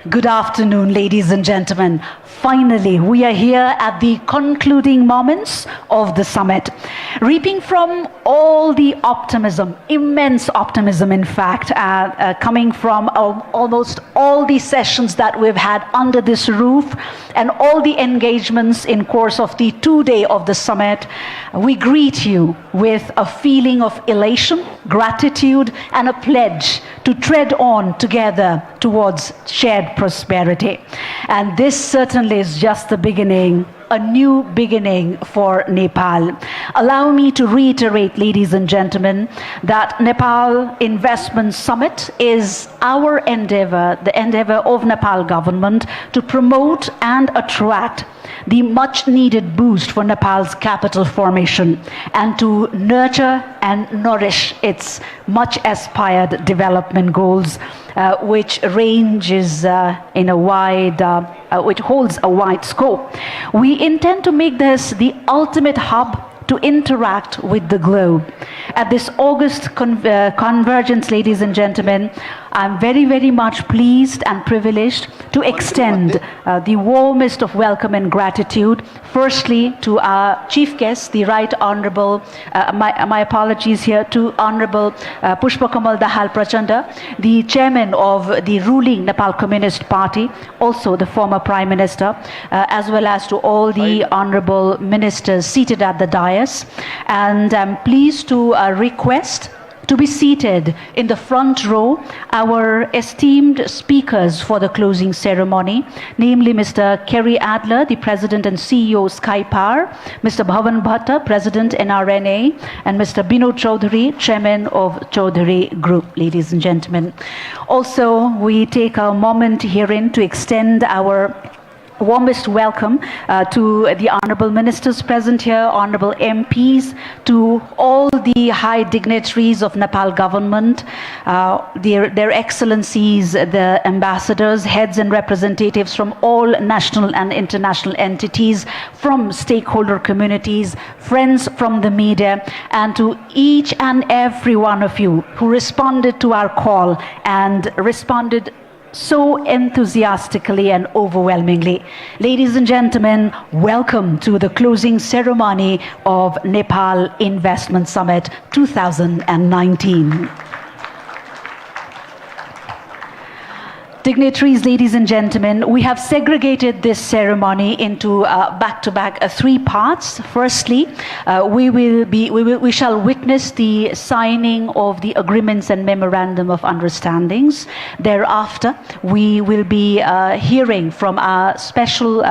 Good afternoon, ladies and gentlemen. Finally, we are here at the concluding moments of the summit, reaping from all the optimism, immense optimism, in fact, coming from almost all the sessions that we've had under this roof and all the engagements in course of the 2-day of the summit. We greet you with a feeling of elation, gratitude, and a pledge to tread on together towards shared prosperity. And this certainly is just the beginning, a new beginning for Nepal. Allow me to reiterate, ladies and gentlemen, that Nepal Investment Summit is our endeavor, the endeavor of Nepal government to promote and attract the much needed boost for Nepal's capital formation and to nurture and nourish its much aspired development goals, which ranges in a wide, which holds a wide scope. We intend to make this the ultimate hub to interact with the globe. At this August convergence, ladies and gentlemen, I'm very, very much pleased and privileged to extend the warmest of welcome and gratitude, firstly to our chief guest, the Right Honorable, my apologies here, to Honorable Pushpakamal Dahal Prachanda, the chairman of the ruling Nepal Communist Party, also the former Prime Minister, as well as to all the honorable ministers seated at the dais. And I'm pleased to request to be seated in the front row our esteemed speakers for the closing ceremony, namely Mr. Kerry Adler, the President and CEO Sky Power, Mr. Bhavan Bhatta, President NRNA, and Mr. Binod Chaudhary, Chairman of Chaudhary Group, ladies and gentlemen. Also, we take a moment herein to extend our warmest welcome to the honorable ministers present here, honorable MPs, to all the high dignitaries of Nepal government, their excellencies, the ambassadors, heads and representatives from all national and international entities, from stakeholder communities, friends from the media, and to each and every one of you who responded to our call and responded so enthusiastically and overwhelmingly. Ladies and gentlemen, welcome to the closing ceremony of Nepal Investment Summit 2019. Dignitaries, ladies and gentlemen, we have segregated this ceremony into back-to-back 3 parts. Firstly, we shall witness the signing of the agreements and memorandum of understandings. Thereafter, we will be hearing from our special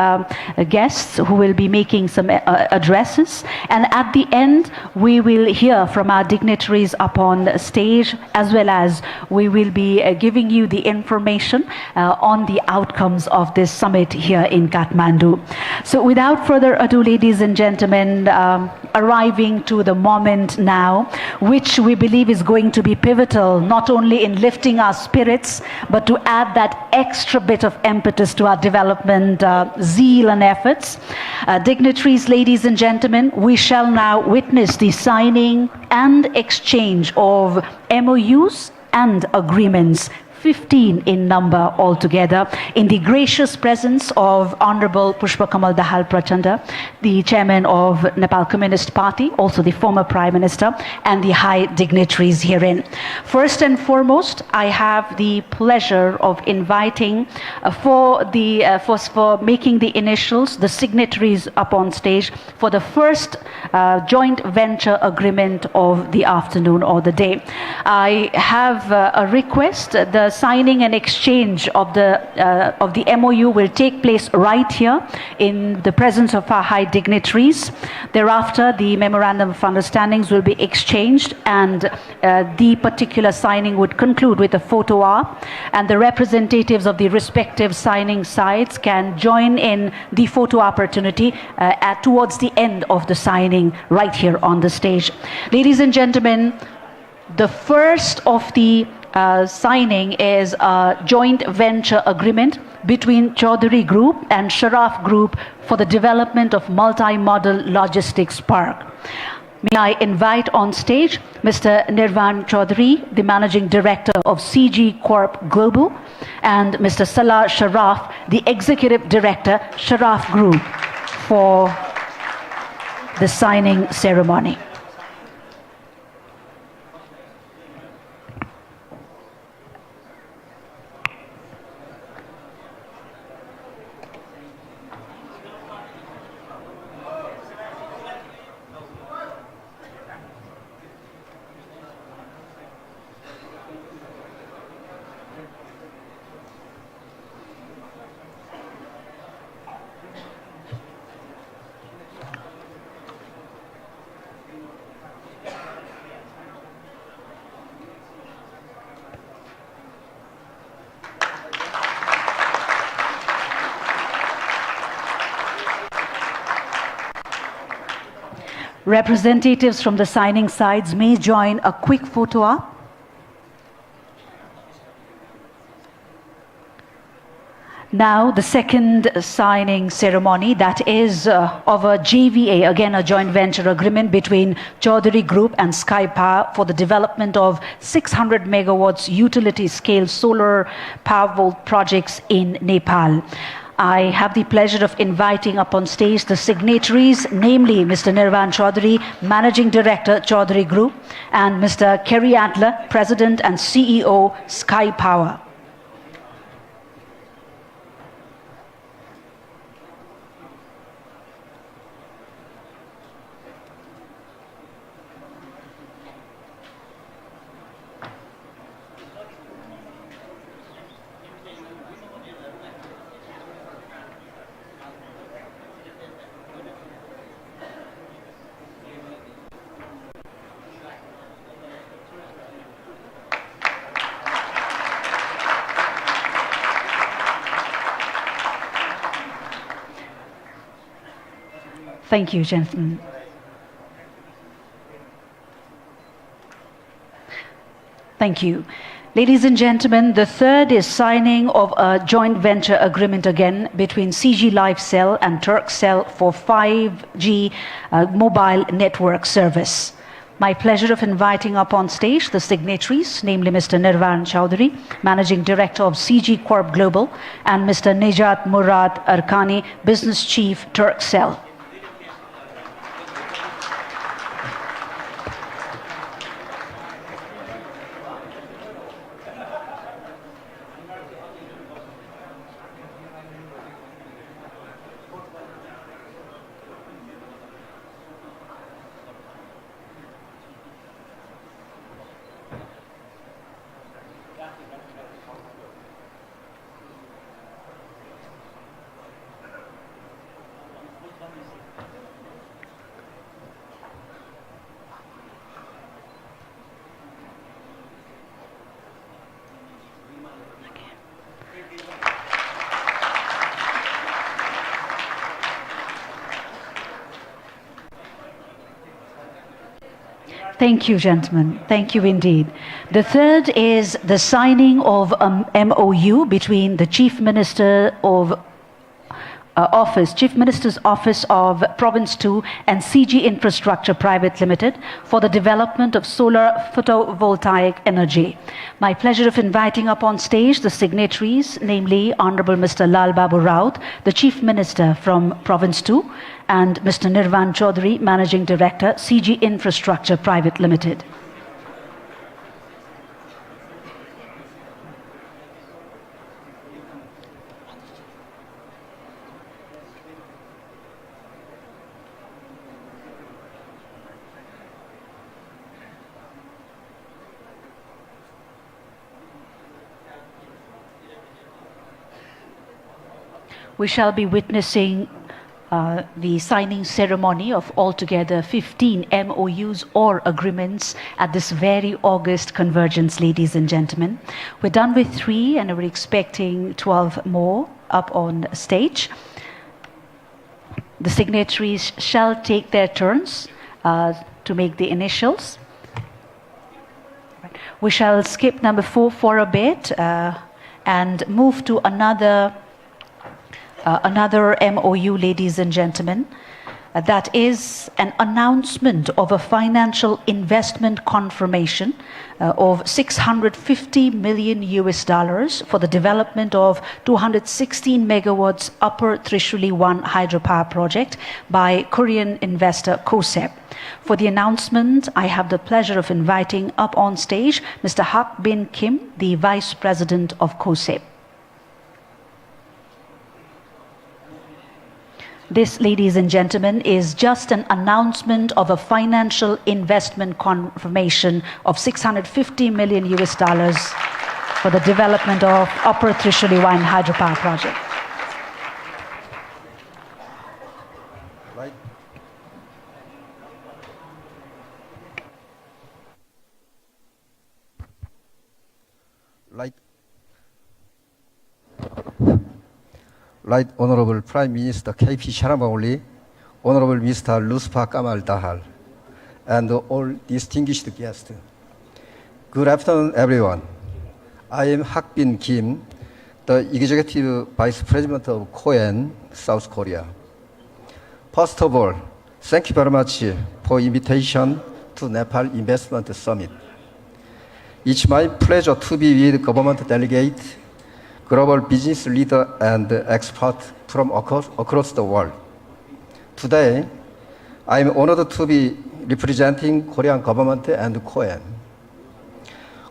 guests who will be making some addresses. And at the end, we will hear from our dignitaries upon the stage, as well as we will be giving you the information on the outcomes of this summit here in Kathmandu. So without further ado, ladies and gentlemen, arriving to the moment now, which we believe is going to be pivotal, not only in lifting our spirits, but to add that extra bit of impetus to our development zeal and efforts. Dignitaries, ladies and gentlemen, we shall now witness the signing and exchange of MOUs and agreements, 15 in number altogether, in the gracious presence of Honorable Pushpakamal Dahal Prachanda, the chairman of Nepal Communist Party, also the former Prime Minister, and the high dignitaries herein. First and foremost, I have the pleasure of inviting for making the initials, the signatories up on stage for the first joint venture agreement of the afternoon or the day. I have a request. The signing and exchange of the MOU will take place right here in the presence of our high dignitaries. Thereafter, the memorandum of understandings will be exchanged, and the particular signing would conclude with a photo op, and the representatives of the respective signing sides can join in the photo opportunity towards the end of the signing right here on the stage. Ladies and gentlemen, the first of the signing is a joint venture agreement between Chaudhary Group and Sharaf Group for the development of multi-modal logistics park. May I invite on stage Mr. Nirvan Chaudhary, the Managing Director of CG Corp Global, and Mr. Salah Sharaf, the Executive Director, Sharaf Group, for the signing ceremony. Representatives from the signing sides may join a quick photo op. Now, the second signing ceremony, that is of a JVA, again a joint venture agreement between Chaudhary Group and Sky Power for the development of 600 megawatts utility scale solar Powervolt projects in Nepal. I have the pleasure of inviting up on stage the signatories, namely Mr. Nirvan Chaudhary, Managing Director, Chaudhary Group, and Mr. Kerry Adler, President and CEO, Sky Power. Thank you, gentlemen. Thank you. Ladies and gentlemen, the third is signing of a joint venture agreement again between CG Lifecell and Turkcell for 5G mobile network service. My pleasure of inviting up on stage the signatories, namely Mr. Nirvan Chaudhary, Managing Director of CG Corp Global, and Mr. Nejat Murad Arkani, Business Chief, Turkcell. Thank you, gentlemen. Thank you indeed. The third is the signing of MOU between the Chief Minister of Chief Minister's Office of Province 2 and CG Infrastructure Private Limited for the development of solar photovoltaic energy. My pleasure of inviting up on stage the signatories, namely Honorable Mr. Lal Babu Raut, the Chief Minister from Province 2, and Mr. Nirvan Chaudhary, Managing Director, CG Infrastructure Private Limited. We shall be witnessing the signing ceremony of altogether 15 MOUs or agreements at this very August convergence, ladies and gentlemen. We're done with 3 and we're expecting 12 more up on stage. The signatories shall take their turns to make the initials. We shall skip number 4 for a bit and move to another MOU, ladies and gentlemen. That is an announcement of a financial investment confirmation of 650 million US dollars for the development of 216 megawatts Upper Trishuli 1 hydropower project by Korean investor KOSEP. For the announcement, I have the pleasure of inviting up on stage Mr. Hak Bin Kim, the Vice President of KOSEP. This, ladies and gentlemen, is just an announcement of a financial investment confirmation of 650 million US dollars for the development of Upper Trishuli 1 hydropower project. Right Honorable Prime Minister K.P. Sharma, Honorable Mr. Luspa Kamal Dahal, and all distinguished guests. Good afternoon, everyone. I am Hak Bin Kim, the Executive Vice President of KOEN, South Korea. First of all, thank you very much for invitation to Nepal Investment Summit. It's my pleasure to be with government delegates, global business leader and expert from across the world. Today, I am honored to be representing Korean government and KOEN.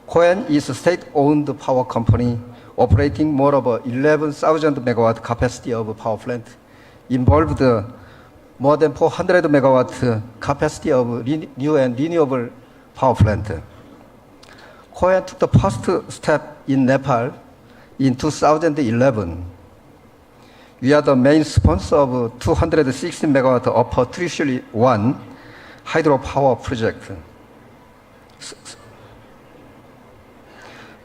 KOEN is a state-owned power company operating more than 11,000 megawatt capacity of power plant, involved more than 400 megawatt capacity of new and renewable power plant. KOEN took the first step in Nepal in 2011. We are the main sponsor of 260 megawatt Upper Trishuli 1 hydropower project.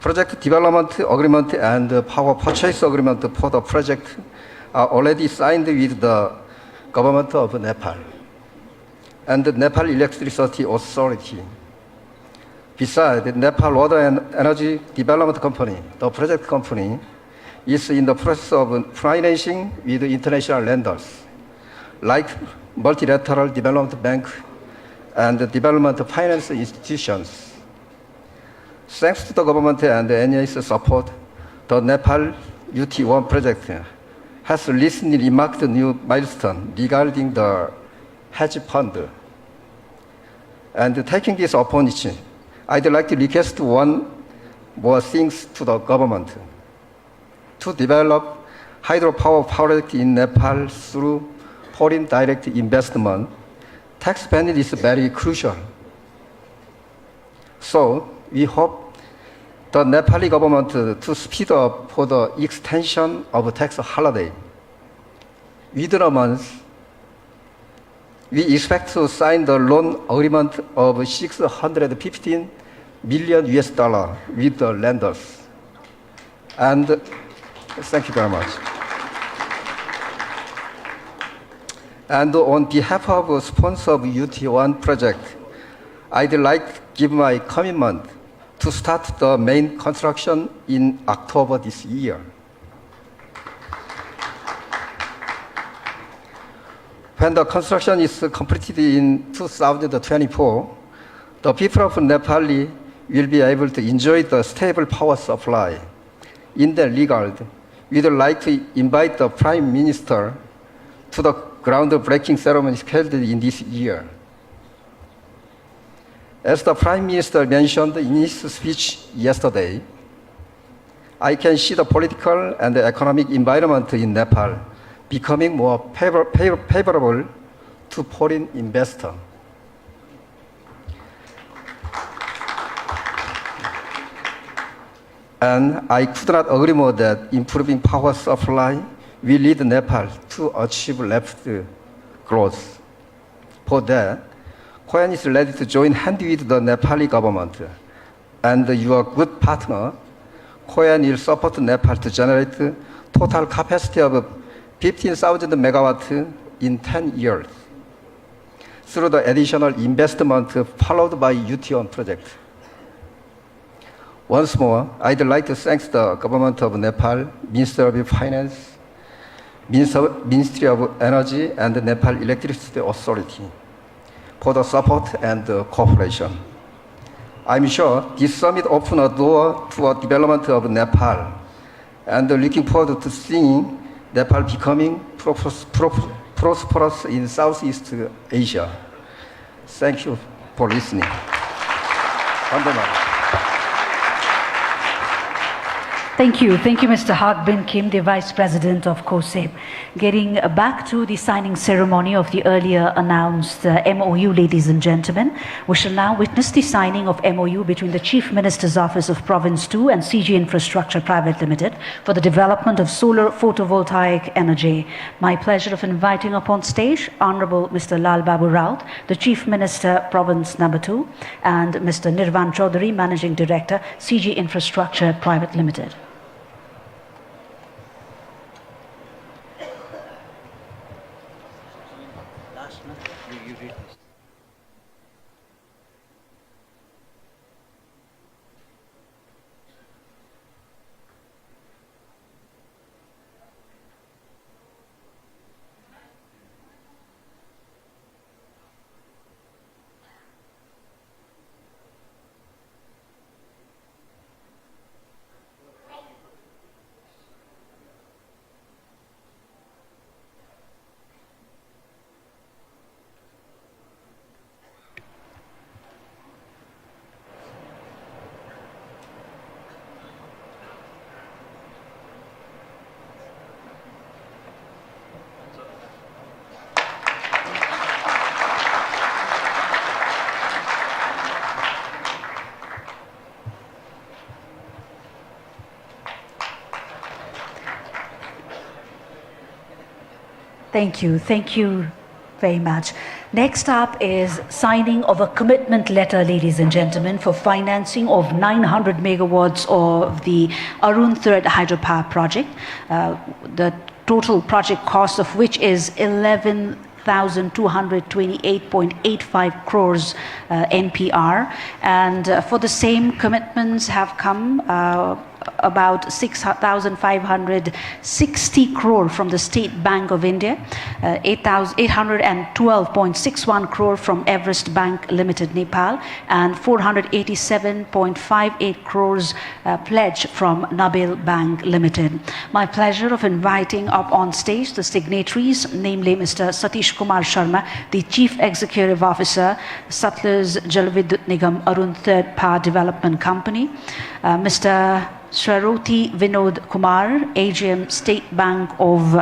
Project development agreement and power purchase agreement for the project are already signed with the government of Nepal and the Nepal Electricity Authority. Besides, the Nepal Water and Energy Development Company, the project company, is in the process of financing with international lenders, like Multilateral Development Bank and development finance institutions. Thanks to the government and the NEA's support, the Nepal UT1 project has recently marked a new milestone regarding the hedge fund. And taking this opportunity, I'd like to request one more things to the government to develop hydropower project in Nepal through foreign direct investment. Tax benefit is very crucial. So we hope the Nepali government to speed up for the extension of tax holiday. Within a month, we expect to sign the loan agreement of 615 million US dollar with the lenders. And thank you very much. And on behalf of the sponsor of UT1 project, I'd like to give my commitment to start the main construction in October this year. When the construction is completed in 2024, the people of Nepal will be able to enjoy the stable power supply. In that regard, we would like to invite the Prime Minister to the groundbreaking ceremony held in this year. As the Prime Minister mentioned in his speech yesterday, I can see the political and the economic environment in Nepal becoming more favorable to foreign investors. And I could not agree more that improving power supply will lead Nepal to achieve rapid growth. For that, KOEN is ready to join hands with the Nepali government. And your good partner, KOEN will support Nepal to generate total capacity of 15,000 megawatt in 10 years through the additional investment followed by UT1 project. Once more, I'd like to thank the government of Nepal, Minister of Finance, Ministry of Energy and the Nepal Electricity Authority for the support and cooperation. I'm sure this summit opened a door to a development of Nepal, and looking forward to seeing Nepal becoming prosperous in Southeast Asia. Thank you for listening. Thank you, Mr. Hak Bin Kim, the Vice President of COSEP. Getting back to the signing ceremony of the earlier announced MOU, ladies and gentlemen, we shall now witness the signing of MOU between the Chief Minister's Office of Province 2 and CG Infrastructure Private Limited for the development of solar photovoltaic energy. My pleasure of inviting upon stage Honorable Mr. Lal Babu Raut, the Chief Minister, Province number 2, and Mr. Nirvan Chaudhary, Managing Director, CG Infrastructure Private Limited. Thank you very much. Next up is signing of a commitment letter, ladies and gentlemen, for financing of 900 megawatts of the Arun 3rd hydropower project. The total project cost of which is 11,228.85 crores NPR, and for the same commitments have come about 6,560 crore from the State Bank of India, 812.61 crore from Everest Bank Limited, Nepal, and 487.58 crores pledge from Nabil Bank Limited. My pleasure of inviting up on stage the signatories, namely Mr. Satish Kumar Sharma, the Chief Executive Officer, Sutlej Jal Vidyut Nigam Arun 3rd Power Development Company, Mr. Swaroti Vinod Kumar, AGM State Bank of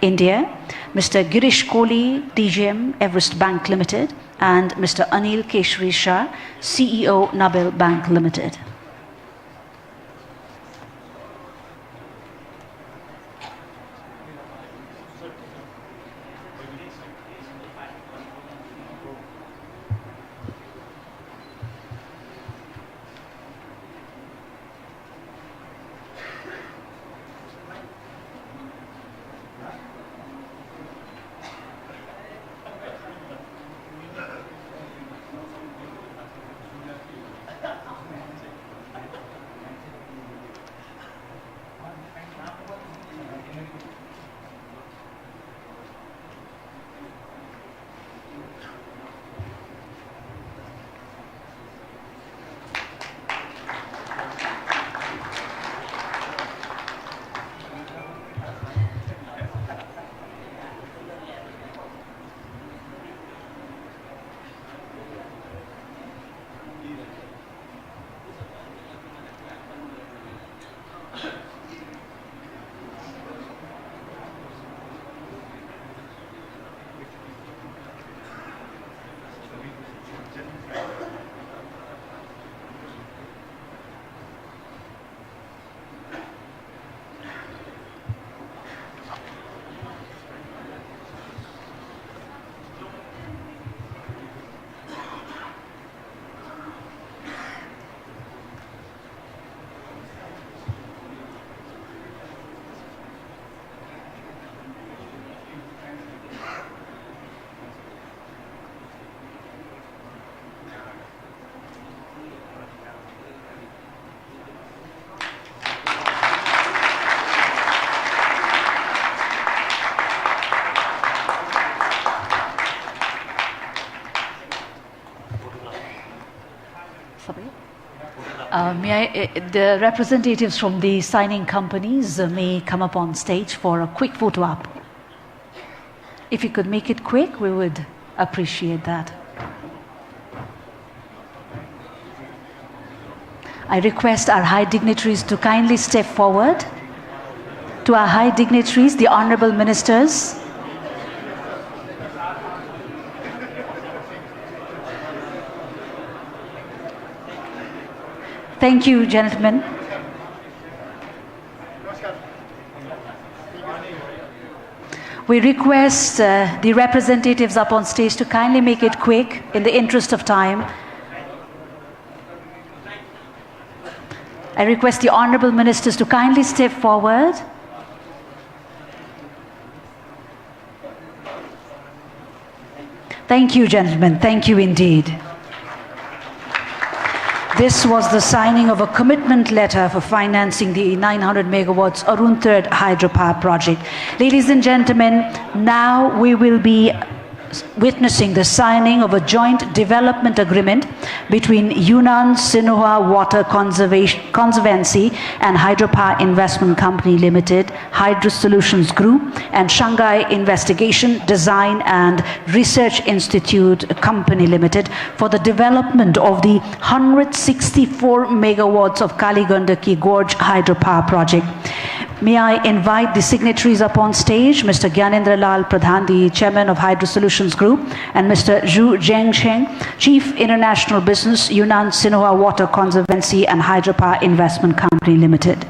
India, Mr. Girish Kohli, DGM Everest Bank Limited, and Mr. Anil Keshri Shah, CEO Nabil Bank Limited. The representatives from the signing companies may come up on stage for a quick photo op. If you could make it quick, we would appreciate that. I request our high dignitaries to kindly step forward. To our high dignitaries, the honorable ministers. Thank you, gentlemen. We request the representatives up on stage to kindly make it quick in the interest of time. I request the honorable ministers to kindly step forward. Thank you, gentlemen. Thank you indeed. This was the signing of a commitment letter for financing the 900 megawatts Arun 3rd hydropower project. Ladies and gentlemen, now we will be witnessing the signing of a joint development agreement between Yunnan Sinhua Water Conservancy and Hydropower Investment Company Limited, Hydro Solutions Group, and Shanghai Investigation, Design and Research Institute Company Limited for the development of the 164 megawatts of Kaligandaki Gorge hydropower project. May I invite the signatories up on stage, Mr. Gyanendra Lal Pradhan, the Chairman of Hydro Solutions Group, and Mr. Zhu Zhengsheng, Chief International Business, Yunnan Sinhua Water Conservancy and Hydropower Investment Company Limited.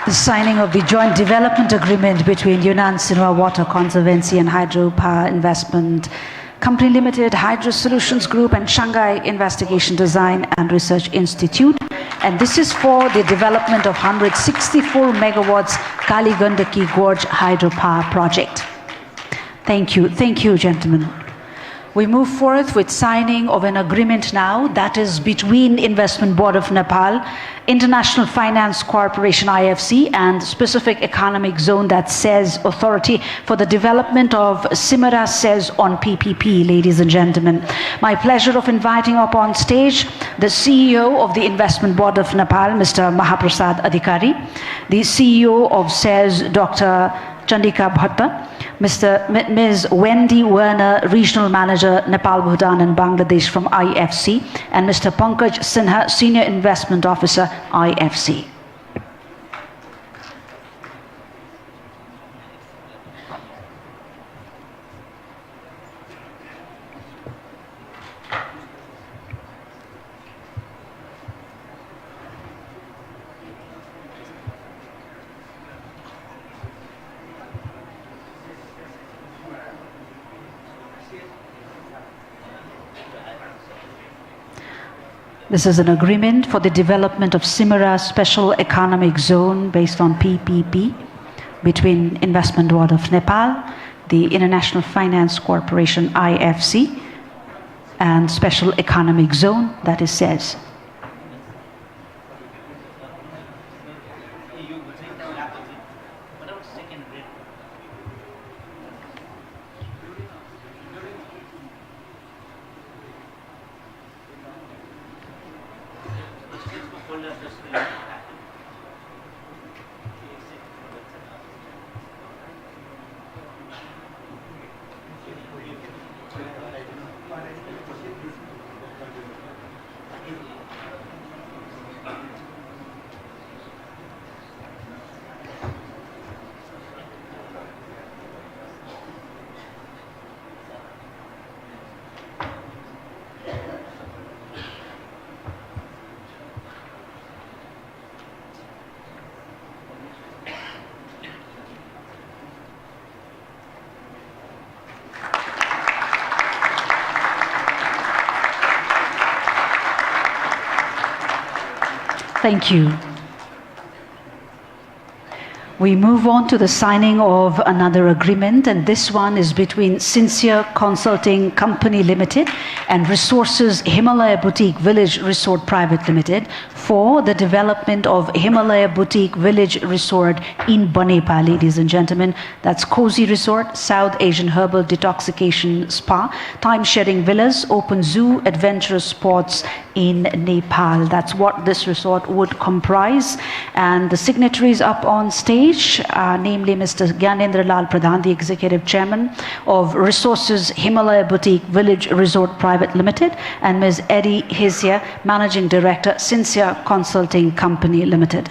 The signing of the joint development agreement between Yunnan Sinhua Water Conservancy and Hydropower Investment Company Limited, Hydro Solutions Group, and Shanghai Investigation, Design and Research Institute. And this is for the development of 164 megawatts Kaligandaki Gorge hydropower project. Thank you, gentlemen. We move forth with signing of an agreement now that is between Investment Board of Nepal, International Finance Corporation IFC, and Specific Economic Zone, that says Authority, for the development of Simara says on PPP, ladies and gentlemen. My pleasure of inviting up on stage the CEO of the Investment Board of Nepal, Mr. Mahaprasad Adhikari, the CEO of says Dr. Chandika Bhatta, Ms. Wendy Werner, Regional Manager, Nepal, Bhutan and Bangladesh from IFC, and Mr. Pankaj Sinha, Senior Investment Officer, IFC. This is an agreement for the development of Simara Special Economic Zone based on PPP between Investment Board of Nepal, the International Finance Corporation IFC, and Special Economic Zone, that is SEZ. Thank you. We move on to the signing of another agreement, and this one is between Sincere Consulting Company Limited and Resources Himalaya Boutique Village Resort Private Limited for the development of Himalaya Boutique Village Resort in Banepa, ladies and gentlemen. That's Cozy Resort, South Asian Herbal Detoxification Spa, time-sharing villas, open zoo, adventurous sports in Nepal. That's what this resort would comprise. And the signatories up on stage, namely Mr. Gyanendra Lal Pradhan, the Executive Chairman of Resources Himalaya Boutique Village Resort Private Limited, and Ms. Eddie Hizia, Managing Director, Sincere Consulting Company Limited.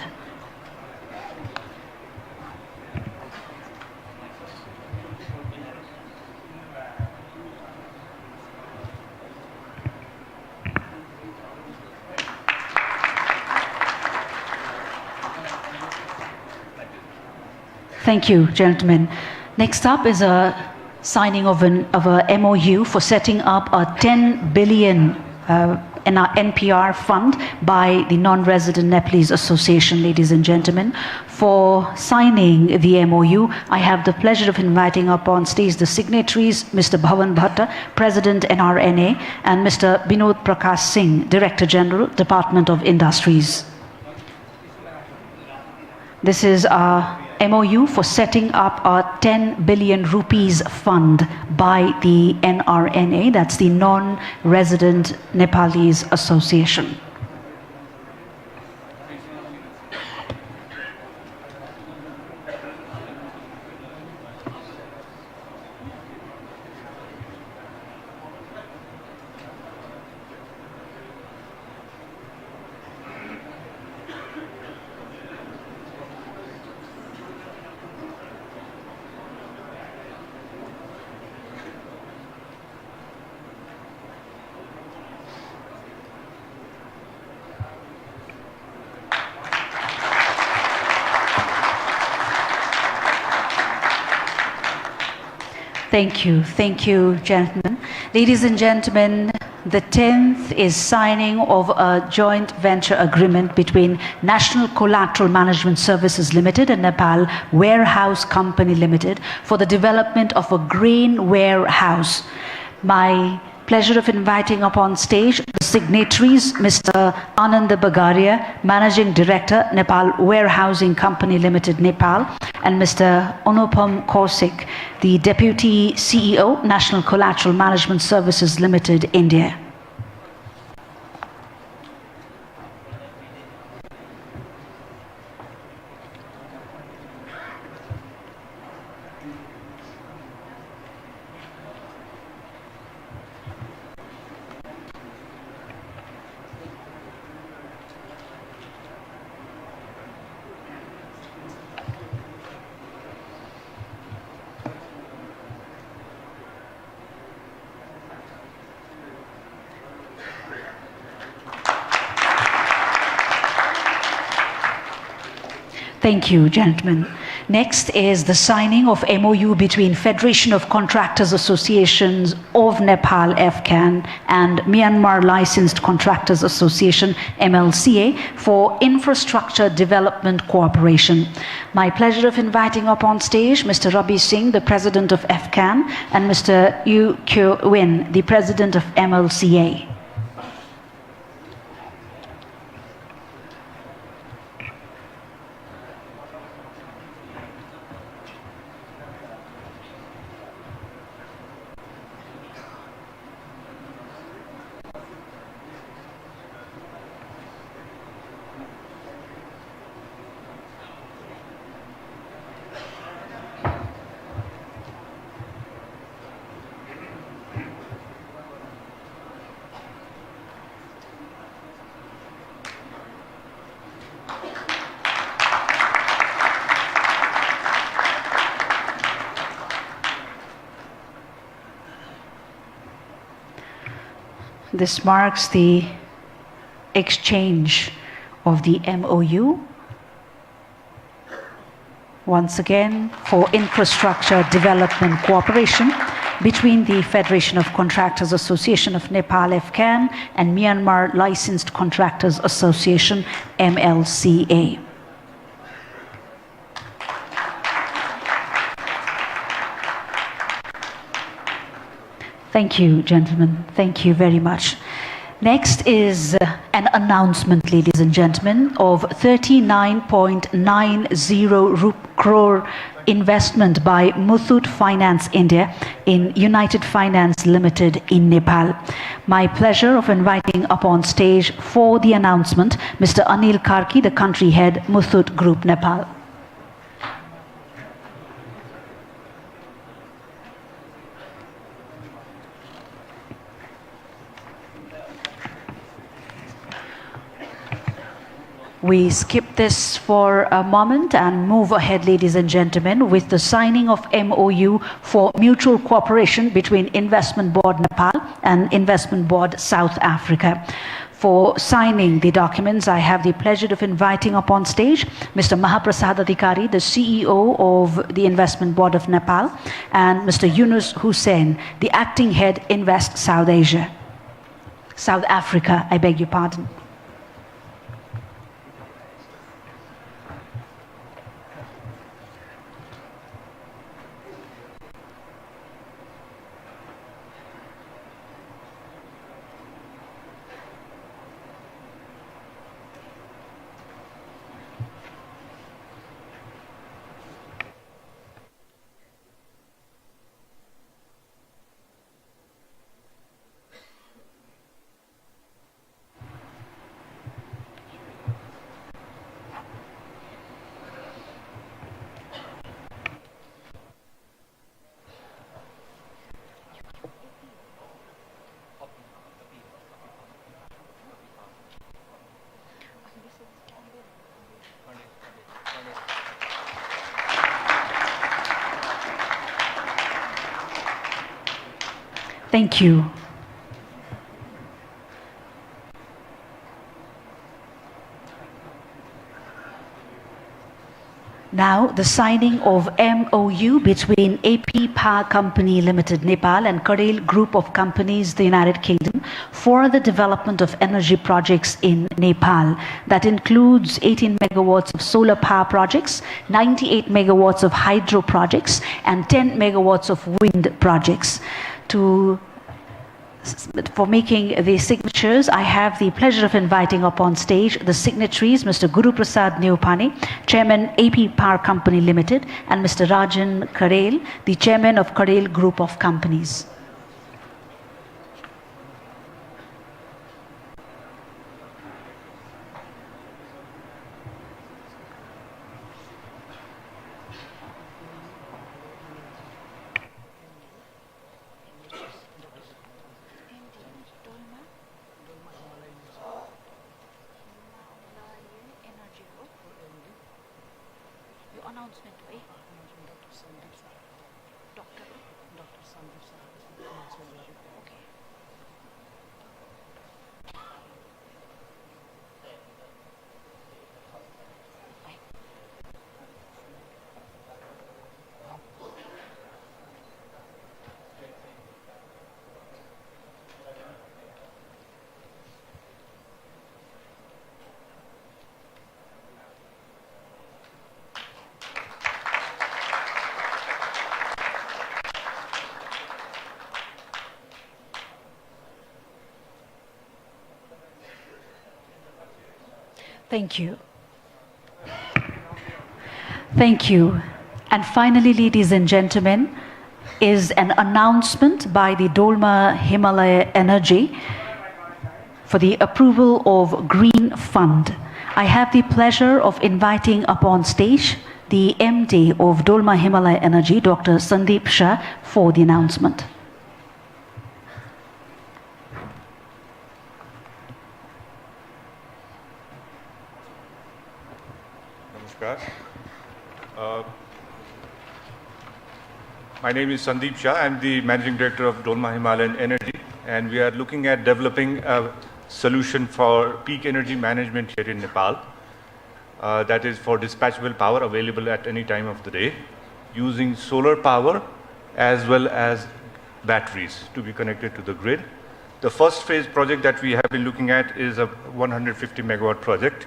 Thank you, gentlemen. Next up is a signing of a MOU for setting up a 10 billion NPR fund by the Non-Resident Nepalese Association, ladies and gentlemen. For signing the MOU, I have the pleasure of inviting up on stage the signatories, Mr. Bhavan Bhatta, President NRNA, and Mr. Binod Prakash Singh, Director General, Department of Industries. This is a MOU for setting up a 10 billion rupees fund by the NRNA, that's the Non-Resident Nepalese Association. Thank you, gentlemen. Ladies and gentlemen, the 10th is signing of a joint venture agreement between National Collateral Management Services Limited and Nepal Warehouse Company Limited for the development of a grain warehouse. My pleasure of inviting up on stage the signatories, Mr. Ananda Bagaria, Managing Director, Nepal Warehousing Company Limited, Nepal, and Mr. Anupam Kaushik, the Deputy CEO, National Collateral Management Services Limited, India. Thank you, gentlemen. Next is the signing of MOU between Federation of Contractors Associations of Nepal FCAN and Myanmar Licensed Contractors Association MLCA for infrastructure development cooperation. My pleasure of inviting up on stage Mr. Rabi Singh, the President of FCAN, and Mr. Yu Kyo Win, the President of MLCA. This marks the exchange of the MOU, once again for infrastructure development cooperation between the Federation of Contractors Association of Nepal FCAN and Myanmar Licensed Contractors Association MLCA. Thank you, gentlemen. Thank you very much. Next is an announcement, ladies and gentlemen, of 39.90 crore investment by Muthoot Finance India in United Finance Limited in Nepal. My pleasure of inviting up on stage for the announcement Mr. Anil Karki, the country head, Muthoot Group, Nepal. We skip this for a moment and move ahead, ladies and gentlemen, with the signing of MOU for mutual cooperation between Investment Board Nepal and Investment Board South Africa. For signing the documents, I have the pleasure of inviting up on stage Mr. Mahaprasad Adhikari, the CEO of the Investment Board of Nepal, and Mr. Yunus Hussain, the acting head, Invest South Africa, I beg your pardon. Thank you. Now, the signing of MOU between AP Power Company Limited, Nepal and Karel Group of Companies, the United Kingdom, for the development of energy projects in Nepal. That includes 18 megawatts of solar power projects, 98 megawatts of hydro projects, and 10 megawatts of wind projects. For making the signatures, I have the pleasure of inviting up on stage the signatories, Mr. Guru Prasad Neopane, Chairman AP Power Company Limited, and Mr. Rajan Karel, the Chairman of Karel Group of Companies. Thank you. Thank you. And finally, ladies and gentlemen, is an announcement by the Dolma Himalaya Energy for the approval of Green Fund. I have the pleasure of inviting upon stage the MD of Dolma Himalaya Energy, Dr. Sandeep Shah, for the announcement. Namaskar. My name is Sandeep Shah. I'm the Managing Director of Dolma Himalayan Energy, and we are looking at developing a solution for peak energy management here in Nepal. That is for dispatchable power available at any time of the day, using solar power as well as batteries to be connected to the grid. The first phase project that we have been looking at is a 150 megawatt project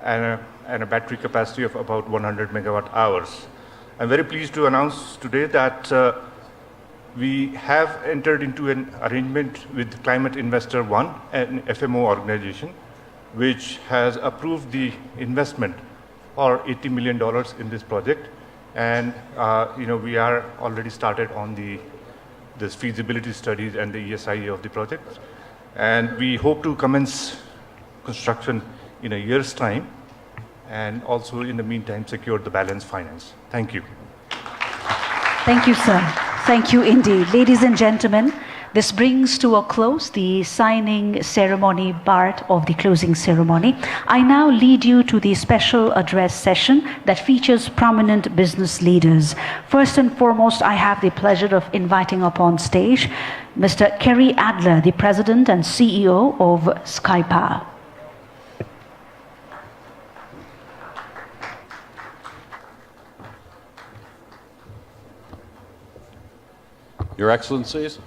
and a battery capacity of about 100 megawatt hours. I'm very pleased to announce today that we have entered into an arrangement with Climate Investor One, an FMO organization, which has approved the investment for $80 million in this project. And we are already started on this feasibility studies and the ESIA of the project. And we hope to commence construction in a year's time, and also in the meantime secure the balance finance. Thank you. Thank you, sir. Thank you indeed. Ladies and gentlemen, this brings to a close the signing ceremony part of the closing ceremony. I now lead you to the special address session that features prominent business leaders. First and foremost, I have the pleasure of inviting upon stage Mr. Kerry Adler, the President and CEO of SkyPower. Your Excellencies,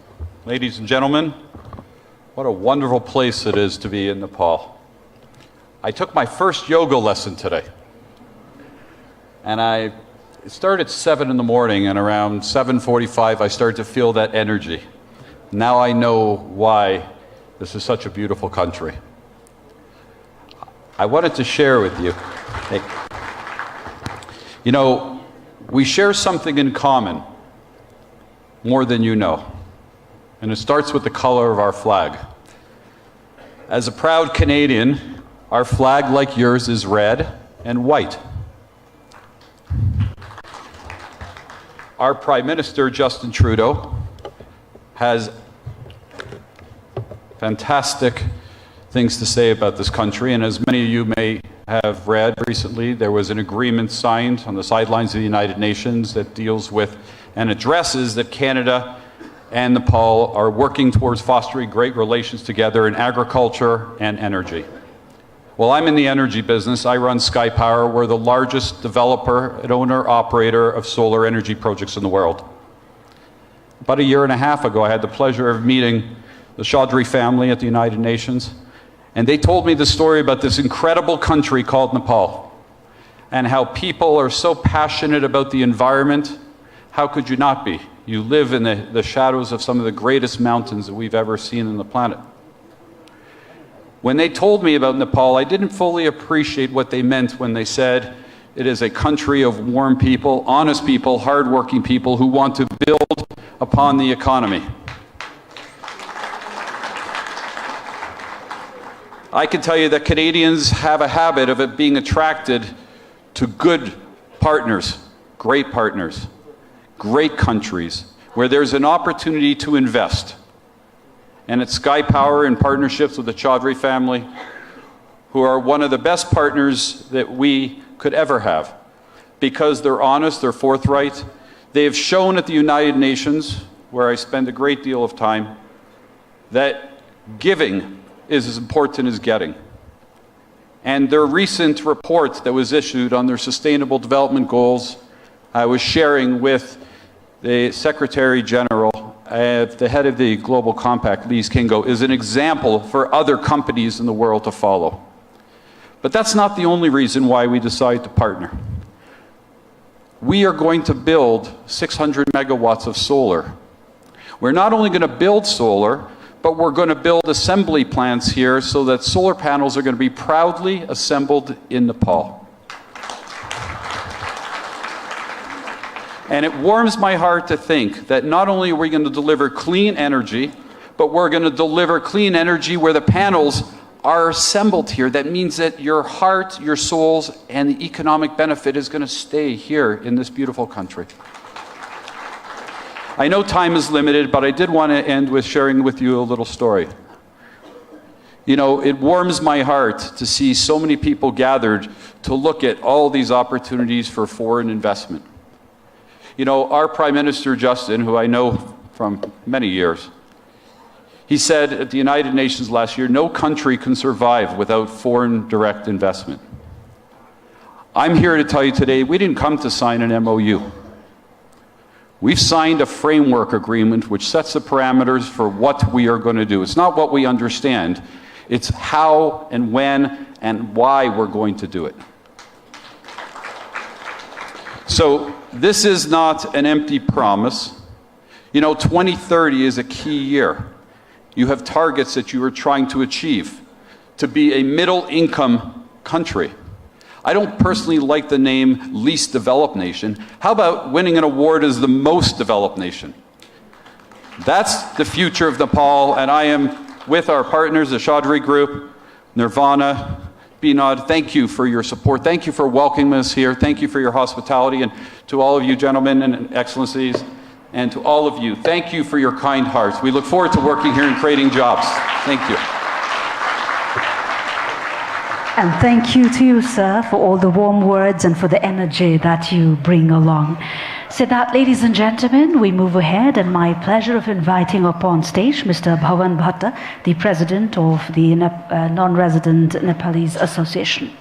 ladies and gentlemen, what a wonderful place it is to be in Nepal. I took my first yoga lesson today, and it started at 7 in the morning, and around 7:45 I started to feel that energy. Now I know why this is such a beautiful country. I wanted to share with you, we share something in common more than you know. And it starts with the color of our flag. As a proud Canadian, our flag, like yours, is red and white. Our Prime Minister, Justin Trudeau, has fantastic things to say about this country, and as many of you may have read recently, there was an agreement signed on the sidelines of the United Nations that deals with and addresses that Canada and Nepal are working towards fostering great relations together in agriculture and energy. Well, I'm in the energy business. I run SkyPower. We're the largest developer and owner-operator of solar energy projects in the world. About a year and a half ago, I had the pleasure of meeting the Chaudhary family at the United Nations, and they told me the story about this incredible country called Nepal and how people are so passionate about the environment. How could you not be? You live in the shadows of some of the greatest mountains that we've ever seen on the planet. When they told me about Nepal, I didn't fully appreciate what they meant when they said it is a country of warm people, honest people, hardworking people who want to build upon the economy. I can tell you that Canadians have a habit of it being attracted to good partners, great partners. Great countries where there's an opportunity to invest. And at SkyPower, in partnerships with the Chaudhary family, who are one of the best partners that we could ever have, because they're honest, they're forthright. They have shown at the United Nations, where I spend a great deal of time, that giving is as important as getting. And their recent report that was issued on their Sustainable Development Goals, I was sharing with the Secretary General, the head of the Global Compact, Lise Kingo, is an example for other companies in the world to follow. But that's not the only reason why we decided to partner. We are going to build 600 megawatts of solar. We're not only going to build solar, but we're going to build assembly plants here so that solar panels are going to be proudly assembled in Nepal. And it warms my heart to think that not only are we going to deliver clean energy, but we're going to deliver clean energy where the panels are assembled here. That means that your heart, your souls, and the economic benefit is going to stay here in this beautiful country. I know time is limited, but I did want to end with sharing with you a little story. You know, it warms my heart to see so many people gathered to look at all these opportunities for foreign investment. You know, our Prime Minister, Justin, who I know from many years, he said at the United Nations last year, no country can survive without foreign direct investment. I'm here to tell you today, we didn't come to sign an MOU. We've signed a framework agreement which sets the parameters for what we are going to do. It's not what we understand, it's how and when and why we're going to do it. So this is not an empty promise. You know, 2030 is a key year. You have targets that you are trying to achieve, to be a middle-income country. I don't personally like the name least developed nation. How about winning an award as the most developed nation? That's the future of Nepal, and I am with our partners, the Chaudhary Group, Nirvana, Binod. Thank you for your support. Thank you for welcoming us here. Thank you for your hospitality, and to all of you gentlemen and excellencies, and to all of you, thank you for your kind hearts. We look forward to working here and creating jobs. Thank you. And thank you to you, sir, for all the warm words and for the energy that you bring along. So that, ladies and gentlemen, we move ahead, and my pleasure of inviting upon stage Mr. Bhavan Bhatta, the president of the Non-Resident Nepalese Association.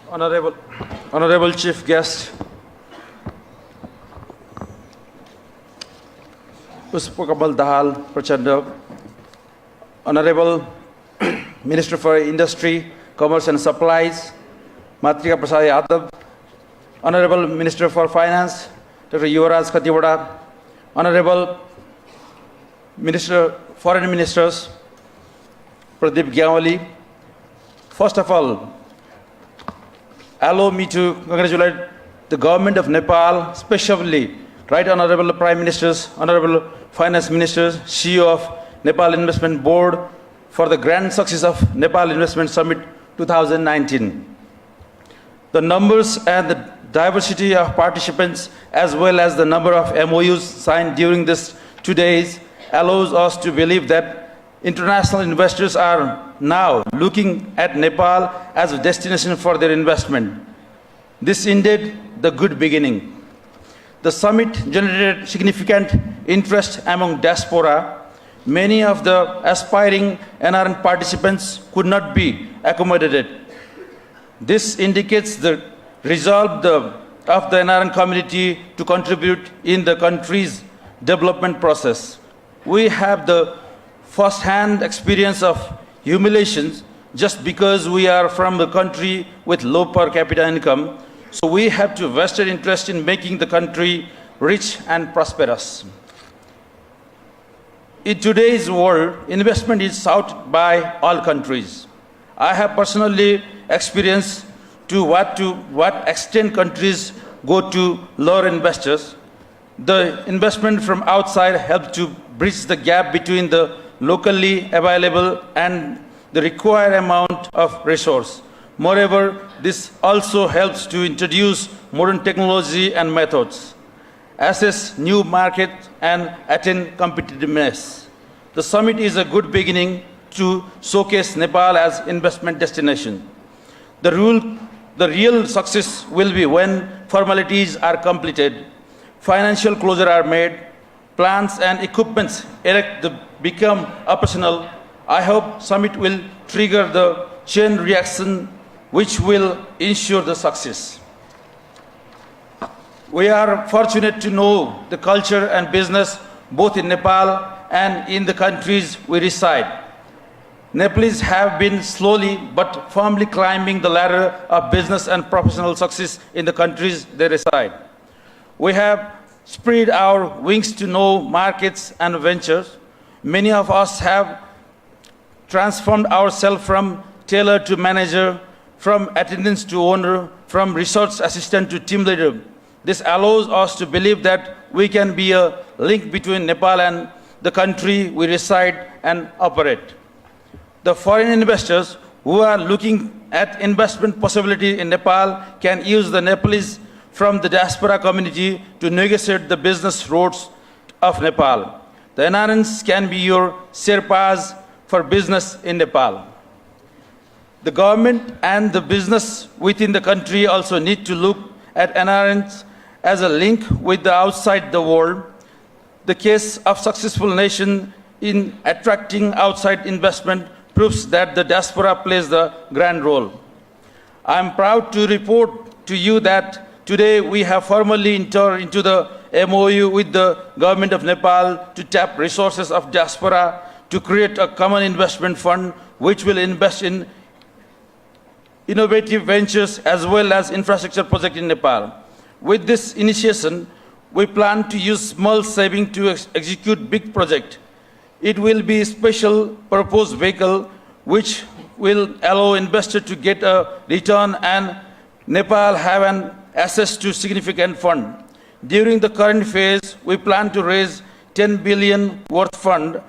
Honorable Chief Guest, Pushpakamal Dahal Prachanda, Honorable Minister for Industry, Commerce and Supplies, Matrika Prasad Yadav, Honorable Minister for Finance, Dr. Yuvraj Khatiwada, Honorable Foreign Ministers, Pradeep Gyawali. First of all, allow me to congratulate the government of Nepal, especially Right Honorable Prime Ministers, Honorable Finance Ministers, CEO of Nepal Investment Board for the grand success of Nepal Investment Summit 2019. The numbers and the diversity of participants as well as the number of MOUs signed during this 2 days allows us to believe that international investors are now looking at Nepal as a destination for their investment. This is indeed the good beginning. The summit generated significant interest among diaspora. Many of the aspiring NRN participants could not be accommodated. This indicates the resolve of the NRN community to contribute in the country's development process. We have the first-hand experience of humiliations just because we are from a country with low per capita income. So we have to vested interest in making the country rich and prosperous. In today's world, investment is sought by all countries. I have personally experienced to what extent countries go to lure investors. The investment from outside helps to bridge the gap between the locally available and the required amount of resource. Moreover, this also helps to introduce modern technology and methods, assess new markets, and attain competitiveness. The summit is a good beginning to showcase Nepal as investment destination. The real success will be when formalities are completed, financial closure are made, plants and equipments become operational. I hope summit will trigger the chain reaction which will ensure the success. We are fortunate to know the culture and business both in Nepal and in the countries we reside. Nepalese have been slowly but firmly climbing the ladder of business and professional success in the countries they reside. We have spread our wings to know markets and ventures. Many of us have transformed ourselves from tailor to manager, from attendant to owner, from research assistant to team leader. This allows us to believe that we can be a link between Nepal and the country we reside and operate. The foreign investors who are looking at investment possibility in Nepal can use the Nepalese from the diaspora community to negotiate the business routes of Nepal. The NRNs can be your Sherpas for business in Nepal. The government and the business within the country also need to look at NRNs as a link with the outside the world. The case of successful nation in attracting outside investment proves that the diaspora plays the grand role. I am proud to report to you that today we have formally entered into the MOU with the government of Nepal to tap resources of diaspora to create a common investment fund which will invest in innovative ventures as well as infrastructure projects in Nepal. With this initiation, we plan to use small saving to execute big project. It will be a special purpose vehicle which will allow investors to get a return and Nepal have an access to significant fund. During the current phase, we plan to raise 10 billion worth fund.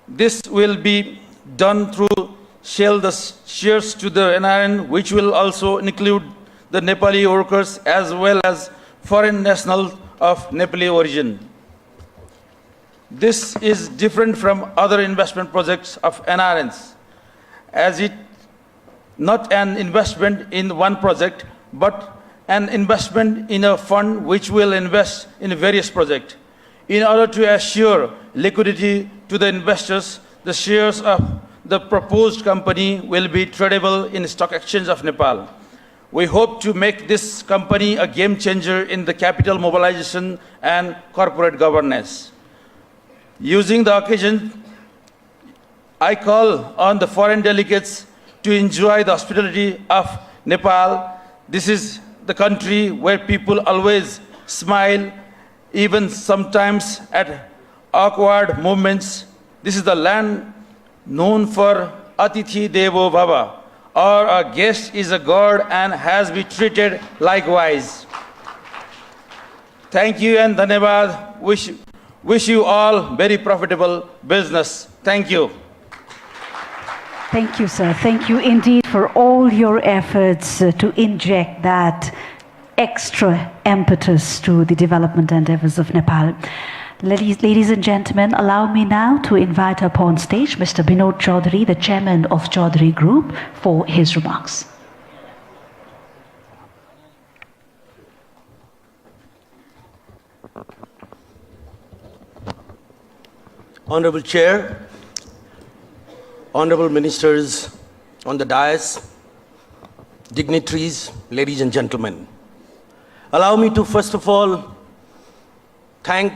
This will be done through sell the shares to the NRN, which will also include the Nepali workers as well as foreign nationals of Nepali origin. This is different from other investment projects of NRNs, as it not an investment in one project, but an investment in a fund which will invest in various projects. In order to assure liquidity to the investors, the shares of the proposed company will be tradable in the stock exchange of Nepal. We hope to make this company a game changer in the capital mobilization and corporate governance. Using the occasion, I call on the foreign delegates to enjoy the hospitality of Nepal. This is the country where people always smile, even sometimes at awkward moments. This is the land known for Atithi Devo Bhava, or a guest is a god and has been treated likewise. Thank you and Dhanyavad. Wish you all very profitable business. Thank you. Thank you, sir. Thank you indeed for all your efforts to inject that extra impetus to the development endeavors of Nepal. Ladies and gentlemen, allow me now to invite upon stage Mr. Binod Chaudhary, the chairman of Chaudhary Group, for his remarks. Honorable Chair, Honorable Ministers on the dais, dignitaries, ladies and gentlemen. Allow me to first of all thank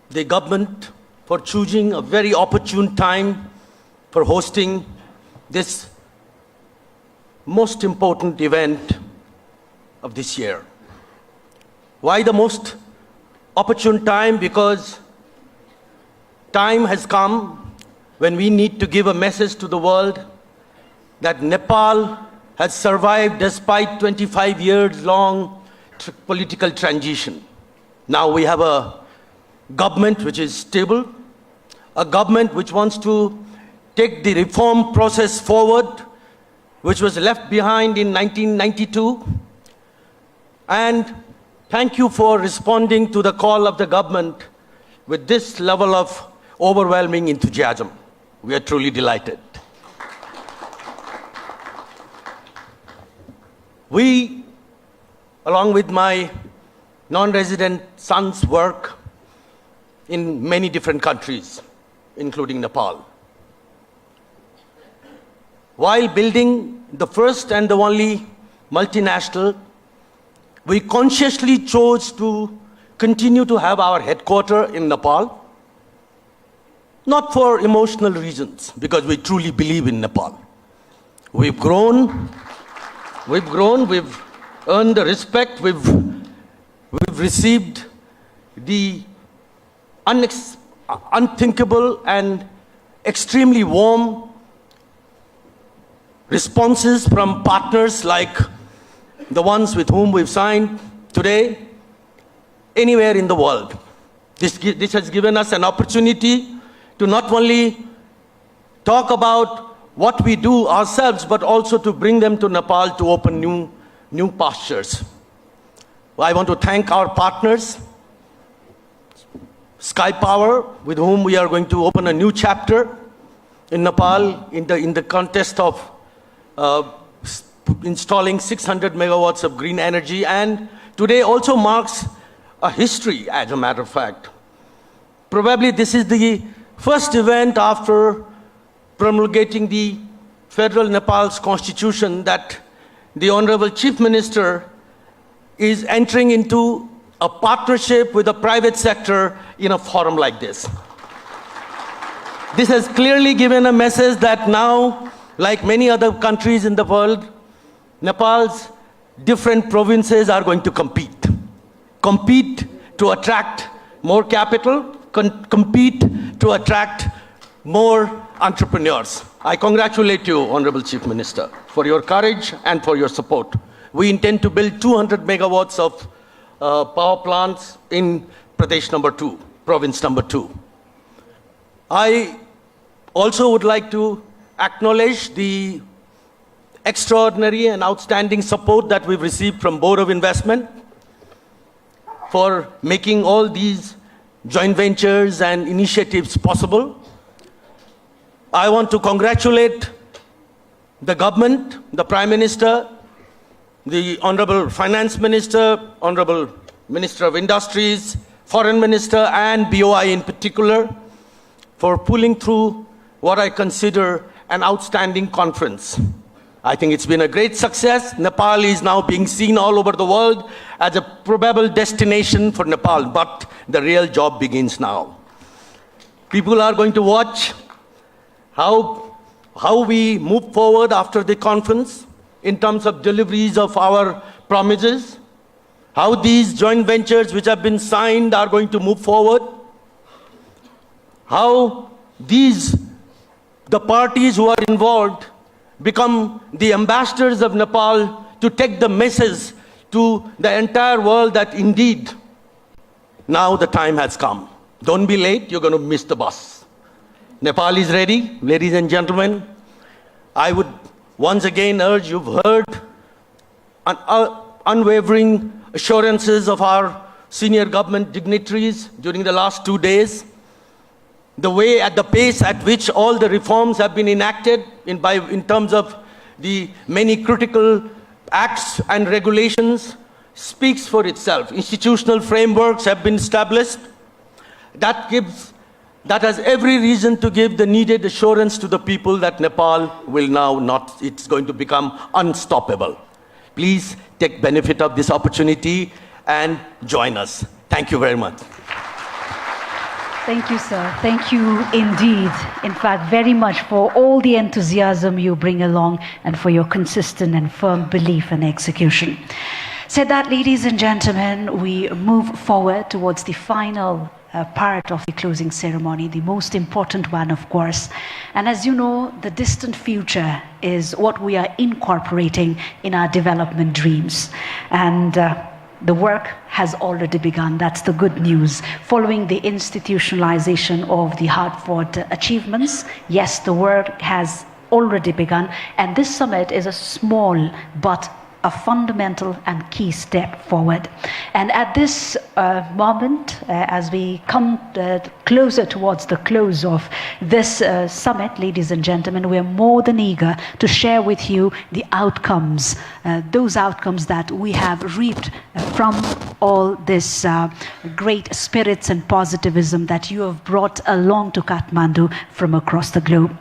the government for choosing a very opportune time for hosting this most important event of this year. Why the most opportune time? Because time has come when we need to give a message to the world that Nepal has survived despite 25 years long political transition. Now we have a government which is stable, a government which wants to take the reform process forward, which was left behind in 1992. And thank you for responding to the call of the government with this level of overwhelming enthusiasm. We are truly delighted. We, along with my non-resident sons, work in many different countries, including Nepal. While building the first and the only multinational, we consciously chose to continue to have our headquarters in Nepal. not for emotional reasons, because we truly believe in Nepal. We've grown, we've earned the respect, we've received the unthinkable and extremely warm responses from partners like the ones with whom we've signed today, anywhere in the world. This has given us an opportunity to not only talk about what we do ourselves, but also to bring them to Nepal to open new pastures. I want to thank our partners, Sky Power, with whom we are going to open a new chapter in Nepal in the contest of installing 600 megawatts of green energy, and today also marks a history, as a matter of fact. Probably this is the first event after promulgating the federal Nepal's constitution that the Honorable Chief Minister is entering into a partnership with the private sector in a forum like this. This has clearly given a message that now, like many other countries in the world, Nepal's different provinces are going to compete to attract more capital, compete to attract more entrepreneurs. I congratulate you, Honorable Chief Minister, for your courage and for your support. We intend to build 200 megawatts of power plants in Pradesh number 2, province number 2. I also would like to acknowledge the extraordinary and outstanding support that we've received from Board of Investment for making all these joint ventures and initiatives possible. I want to congratulate the government, the Prime Minister, the Honorable Finance Minister, Honorable Minister of Industries, Foreign Minister, and BOI in particular, for pulling through what I consider an outstanding conference. I think it's been a great success. Nepal is now being seen all over the world as a probable destination for Nepal, but the real job begins now. People are going to watch how we move forward after the conference in terms of deliveries of our promises, how these joint ventures which have been signed are going to move forward, how the parties who are involved become the ambassadors of Nepal to take the message to the entire world that indeed, now the time has come. Don't be late, you're going to miss the bus. Nepal is ready, ladies and gentlemen. I would once again urge, you've heard unwavering assurances of our senior government dignitaries during the last 2 days. The pace at which all the reforms have been enacted in terms of the many critical acts and regulations speaks for itself. Institutional frameworks have been established. That has every reason to give the needed assurance to the people that Nepal will now it's going to become unstoppable. Please take benefit of this opportunity and join us. Thank you very much. Thank you, sir. Thank you indeed. In fact, very much for all the enthusiasm you bring along and for your consistent and firm belief and execution. Said that, ladies and gentlemen, we move forward towards the final part of the closing ceremony, the most important one, of course. And as you know, the distant future is what we are incorporating in our development dreams. And the work has already begun. That's the good news. Following the institutionalization of the hard-fought achievements, yes, the work has already begun. And this summit is a small but a fundamental and key step forward. And at this moment, as we come closer towards the close of this summit, ladies and gentlemen, we are more than eager to share with you the outcomes, those outcomes that we have reaped from all this great spirits and positivism that you have brought along to Kathmandu from across the globe.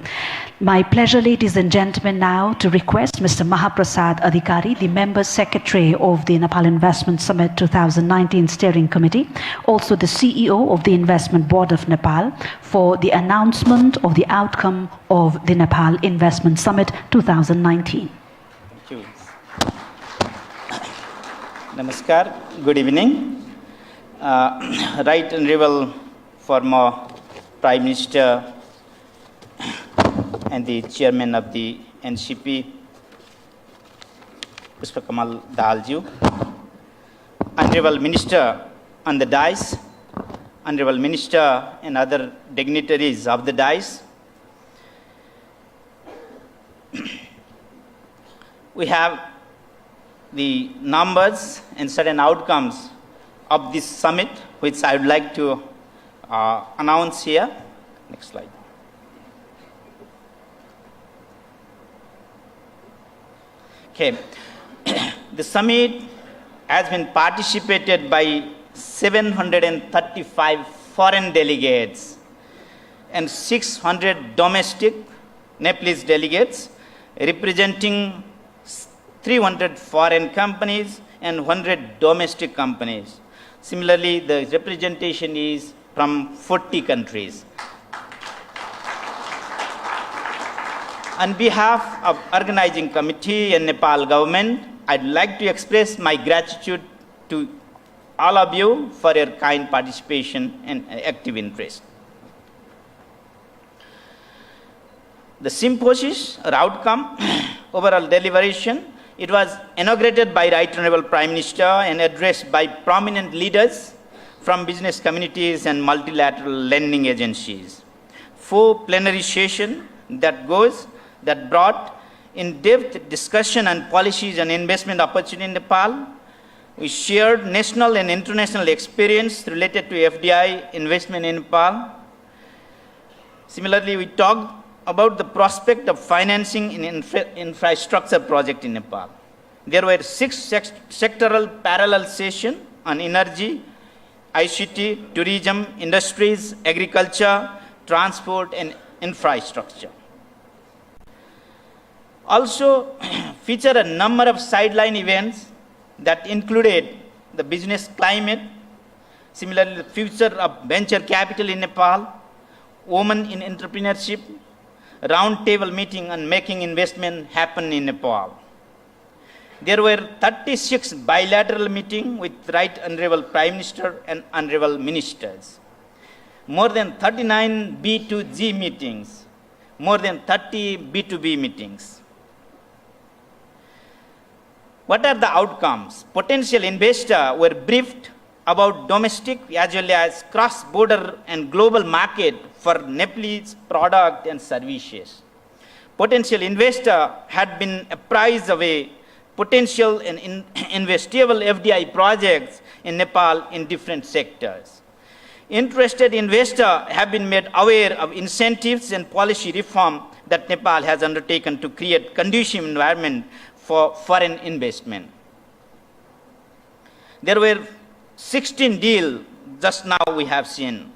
My pleasure, ladies and gentlemen, now to request Mr. Mahaprasad Adhikari, the Member Secretary of the Nepal Investment Summit 2019 Steering Committee, also the CEO of the Investment Board of Nepal, for the announcement of the outcome of the Nepal Investment Summit 2019. Thank you. Namaskar, good evening. Right Honorable former Prime Minister and the Chairman of the NCP, Pushpakamal Dahalji, Honorable Minister on the dais, Honorable Minister and other dignitaries of the dais. We have the numbers and certain outcomes of this summit, which I would like to announce here. Next slide. Okay. The summit has been participated by 735 foreign delegates and 600 domestic Nepalese delegates, representing 300 foreign companies and 100 domestic companies. Similarly, the representation is from 40 countries. On behalf of organizing committee and Nepal government, I'd like to express my gratitude to all of you for your kind participation and active interest. The symposium or outcome, overall deliberation, it was inaugurated by Right Honorable Prime Minister and addressed by prominent leaders from business communities and multilateral lending agencies. 4 plenary sessions that brought in-depth discussion on policies and investment opportunity in Nepal. We shared national and international experience related to FDI investment in Nepal. Similarly, we talked about the prospect of financing in infrastructure project in Nepal. There were 6 sectoral parallel sessions on energy, ICT, tourism, industries, agriculture, transport, and infrastructure. Also feature a number of sideline events that included the business climate, similarly the future of venture capital in Nepal, women in entrepreneurship, roundtable meeting on making investment happen in Nepal. There were 36 bilateral meetings with Right Honorable Prime Minister and Honorable Ministers, more than 39 B2G meetings, more than 30 B2B meetings. What are the outcomes? Potential investors were briefed about domestic as well as cross-border and global market for Nepalese product and services. Potential investor had been apprised of a potential and investable FDI projects in Nepal in different sectors. Interested investors have been made aware of incentives and policy reform that Nepal has undertaken to create conducive environment for foreign investment. There were 16 deals just now we have seen.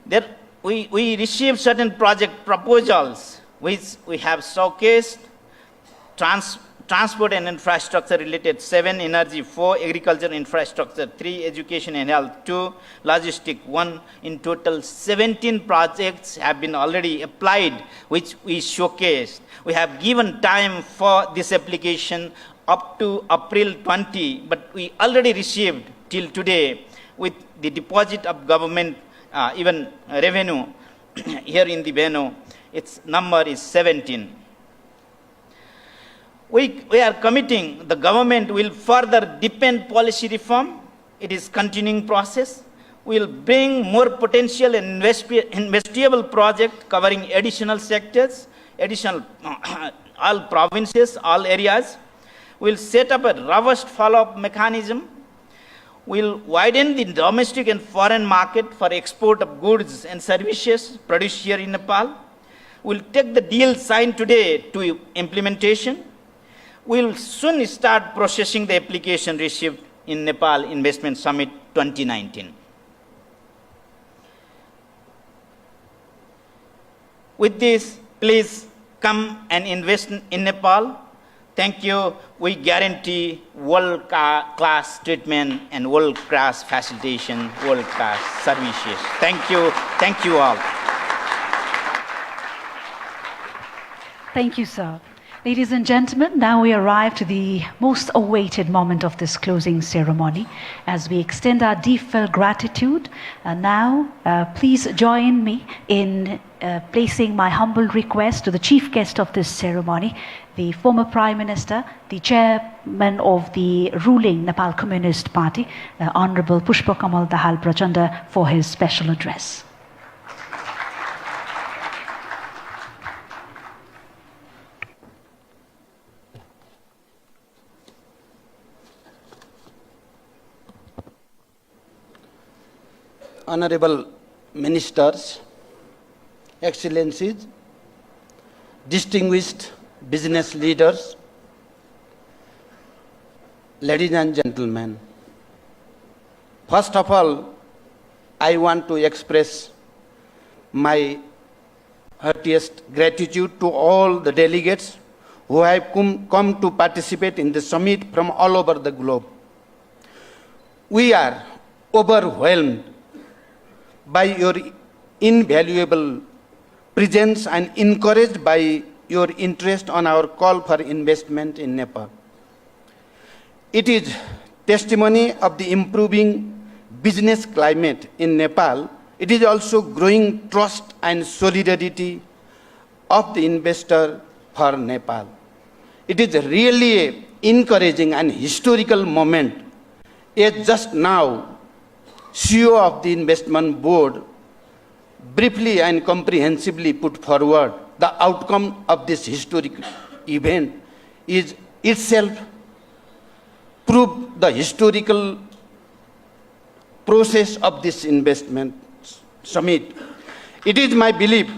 There we received certain project proposals which we have showcased: transport and infrastructure related 7, energy 4, agriculture infrastructure 3, education and health 2, logistic 1. In total, 17 projects have been already applied, which we showcased. We have given time for this application up to April 20, but we already received till today with the deposit of government, even revenue here in the venue, its number is 17. We are committing, the government will further deepen policy reform. It is continuing process. We will bring more potential and investable projects covering additional sectors, all provinces, all areas. We will set up a robust follow-up mechanism. We will widen the domestic and foreign market for export of goods and services produced here in Nepal. We will take the deal signed today to implementation. We'll soon start processing the application received in Nepal Investment Summit 2019. With this, please come and invest in Nepal. Thank you. We guarantee world-class treatment and world-class facilitation, world-class services. Thank you. Thank you all. Thank you, sir. Ladies and gentlemen, now we arrive to the most awaited moment of this closing ceremony as we extend our deep-felt gratitude. Now, please join me in placing my humble request to the chief guest of this ceremony, the former Prime Minister, the chairman of the ruling Nepal Communist Party, Honorable Pushpa Kamal Dahal Prachanda, for his special address. Honorable Ministers, Excellencies, distinguished business leaders, ladies and gentlemen. First of all, I want to express my heartiest gratitude to all the delegates who have come to participate in the summit from all over the globe. We are overwhelmed by your invaluable presence and encouraged by your interest on our call for investment in Nepal. It is testimony of the improving business climate in Nepal. It is also growing trust and solidarity of the investor for Nepal. It is really an encouraging and historical moment. As just now, CEO of the investment board briefly and comprehensively put forward the outcome of this historic event is itself proved the historical process of this investment summit. It is my belief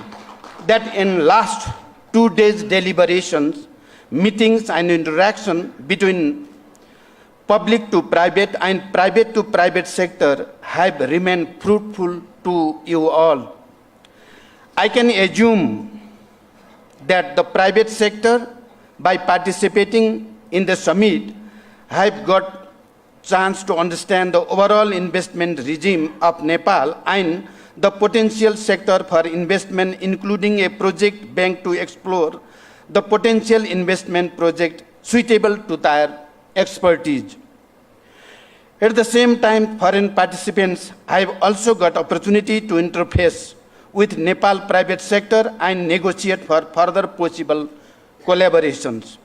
that in last 2 days deliberations, meetings and interaction between public to private and private to private sector have remained fruitful to you all. I can assume that the private sector, by participating in the summit, have got chance to understand the overall investment regime of Nepal and the potential sector for investment, including a project bank to explore the potential investment project suitable to their expertise. At the same time, foreign participants have also got opportunity to interface with Nepal private sector and negotiate for further possible collaborations.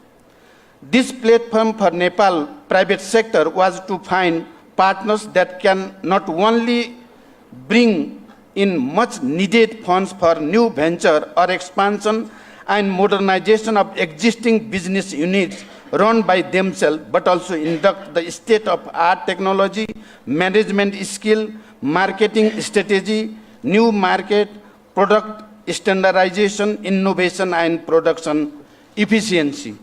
This platform for Nepal private sector was to find partners that can not only bring in much needed funds for new venture or expansion and modernization of existing business units run by themselves, but also induct the state-of-art technology, management skill, marketing strategy, new market, product standardization, innovation, and production efficiency.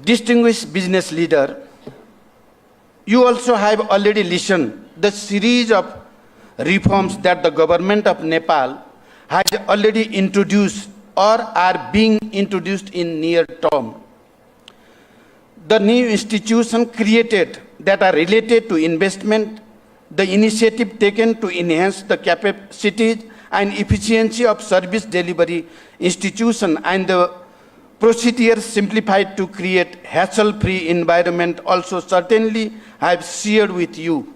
Distinguished business leader, you also have already listened the series of reforms that the government of Nepal has already introduced or are being introduced in near term. The new institutions created that are related to investment, the initiative taken to enhance the capacities and efficiency of service delivery institution, and the procedures simplified to create hassle-free environment also certainly have shared with you.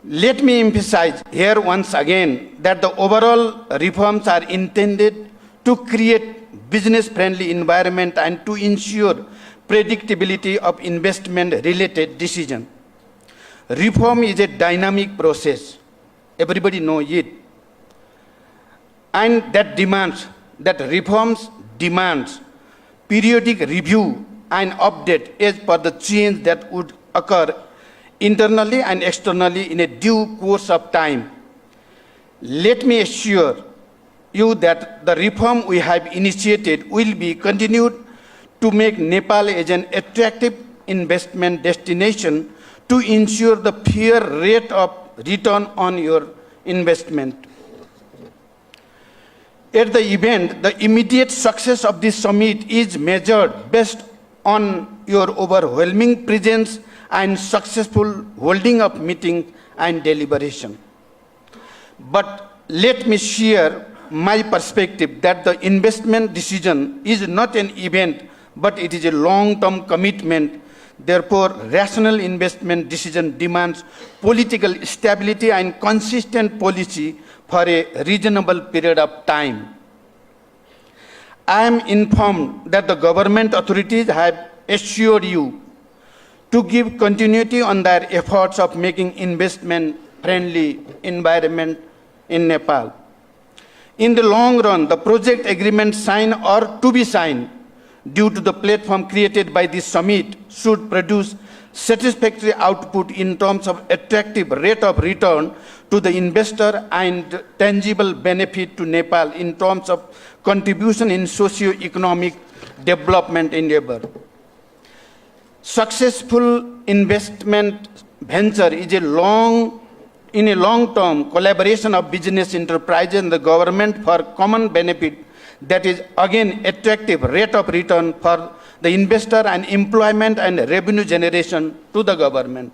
Let me emphasize here once again that the overall reforms are intended to create business-friendly environment and to ensure predictability of investment-related decision. Reform is a dynamic process. Everybody knows it. And that reforms demands periodic review and update as per the change that would occur internally and externally in a due course of time. Let me assure you that the reform we have initiated will be continued to make Nepal as an attractive investment destination to ensure the fair rate of return on your investment. At the event, the immediate success of this summit is measured based on your overwhelming presence and successful holding of meetings and deliberation. But let me share my perspective that the investment decision is not an event, but it is a long-term commitment. Therefore, rational investment decision demands political stability and consistent policy for a reasonable period of time. I am informed that the government authorities have assured you to give continuity on their efforts of making investment-friendly environment in Nepal. In the long run, the project agreement signed or to be signed due to the platform created by this summit should produce satisfactory output in terms of attractive rate of return to the investor and tangible benefit to Nepal in terms of contribution in socio-economic development endeavor. Successful investment venture is a long-term collaboration of business enterprises and the government for common benefit that is again attractive rate of return for the investor and employment and revenue generation to the government.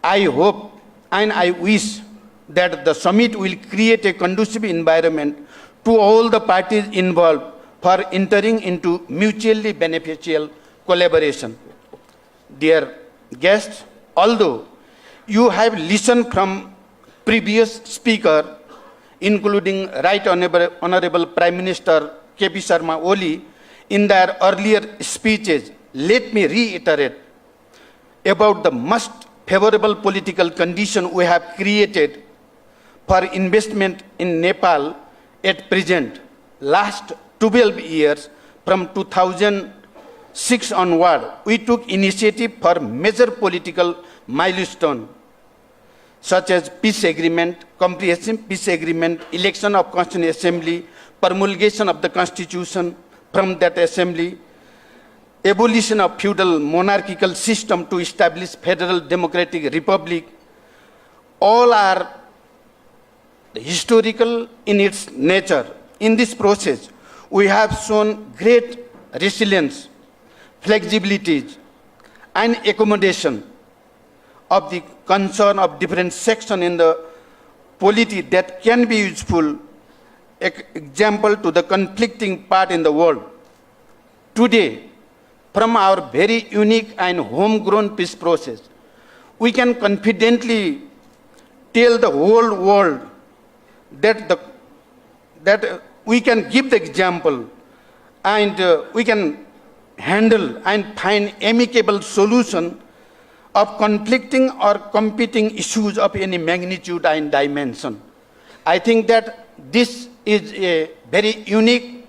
I hope and I wish that the summit will create a conducive environment to all the parties involved for entering into mutually beneficial collaboration. Dear guests, although you have listened from previous speaker, including Right Honorable Prime Minister K.P. Sharma Oli, in their earlier speeches, let me reiterate about the most favorable political condition we have created for investment in Nepal at present. Last 12 years, from 2006 onward, we took initiative for major political milestones such as peace agreement, comprehensive peace agreement, election of Constituent Assembly, promulgation of the Constitution from that Assembly, abolition of feudal monarchical system to establish federal democratic republic. All are historical in its nature. In this process, we have shown great resilience, flexibility, and accommodation of the concern of different sections in the polity that can be useful example to the conflicting part in the world. Today, from our very unique and homegrown peace process, we can confidently tell the whole world that we can give the example and we can handle and find amicable solution of conflicting or competing issues of any magnitude and dimension. I think that this is a very unique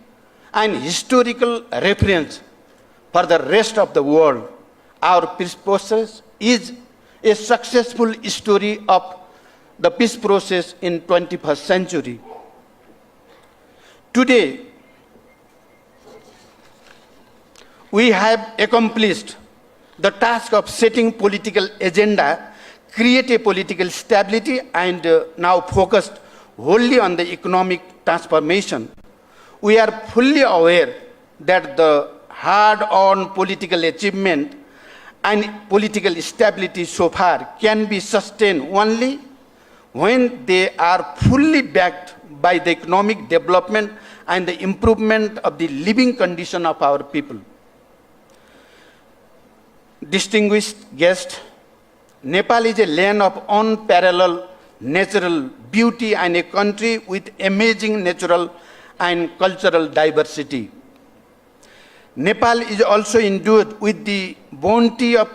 and historical reference for the rest of the world. Our peace process is a successful story of the peace process in 21st century. Today, we have accomplished the task of setting political agenda, create a political stability, and now focused wholly on the economic transformation. We are fully aware that the hard-earned political achievement and political stability so far can be sustained only when they are fully backed by the economic development and the improvement of the living condition of our people. Distinguished guests, Nepal is a land of unparalleled natural beauty and a country with amazing natural and cultural diversity. Nepal is also endued with the bounty of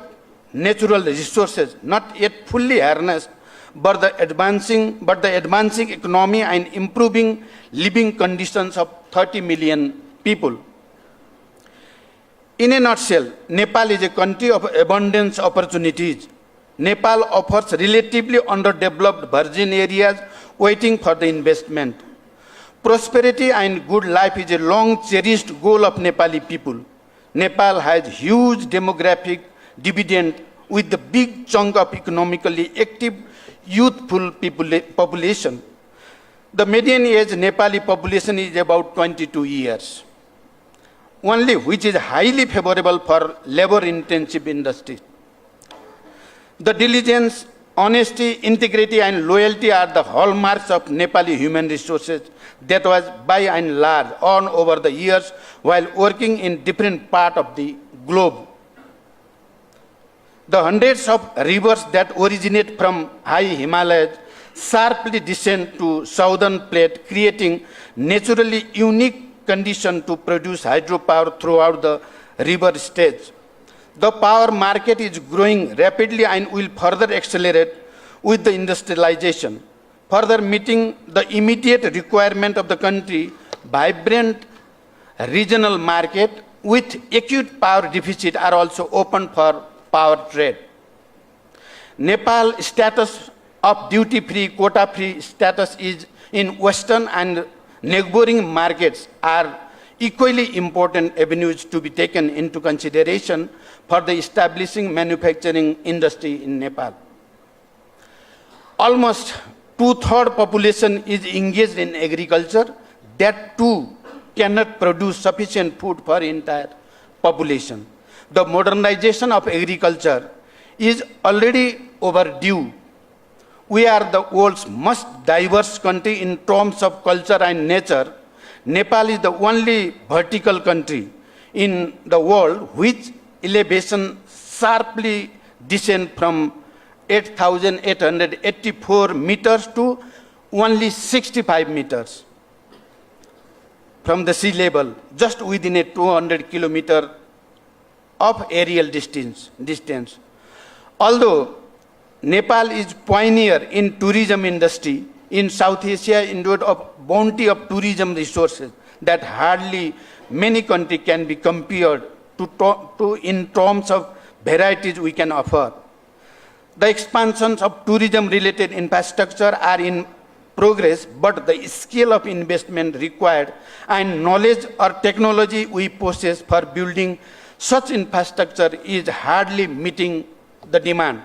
natural resources, not yet fully harnessed, but the advancing economy and improving living conditions of 30 million people. In a nutshell, Nepal is a country of abundant opportunities. Nepal offers relatively underdeveloped virgin areas waiting for the investment. Prosperity and good life is a long cherished goal of Nepali people. Nepal has huge demographic dividend with the big chunk of economically active youthful population. The median age Nepali population is about 22 years, only which is highly favorable for labor-intensive industries. The diligence, honesty, integrity, and loyalty are the hallmarks of Nepali human resources that was by and large on over the years while working in different parts of the globe. The hundreds of rivers that originate from high Himalayas sharply descend to southern plate, creating naturally unique conditions to produce hydropower throughout the river stage. The power market is growing rapidly and will further accelerate with the industrialization. Further meeting the immediate requirement of the country, vibrant regional market with acute power deficit are also open for power trade. Nepal's status of duty-free, quota-free status is in Western and neighboring markets are equally important avenues to be taken into consideration for the establishing manufacturing industry in Nepal. Almost two-thirds population is engaged in agriculture. That too cannot produce sufficient food for entire population. The modernization of agriculture is already overdue. We are the world's most diverse country in terms of culture and nature. Nepal is the only vertical country in the world which elevation sharply descends from 8,884 meters to only 65 meters from the sea level, just within a 200 kilometer of aerial distance. Although Nepal is pioneer in tourism industry, in South Asia endued a bounty of tourism resources that hardly many countries can be compared to in terms of varieties we can offer. The expansions of tourism-related infrastructure are in progress, but the scale of investment required and knowledge or technology we possess for building such infrastructure is hardly meeting the demand.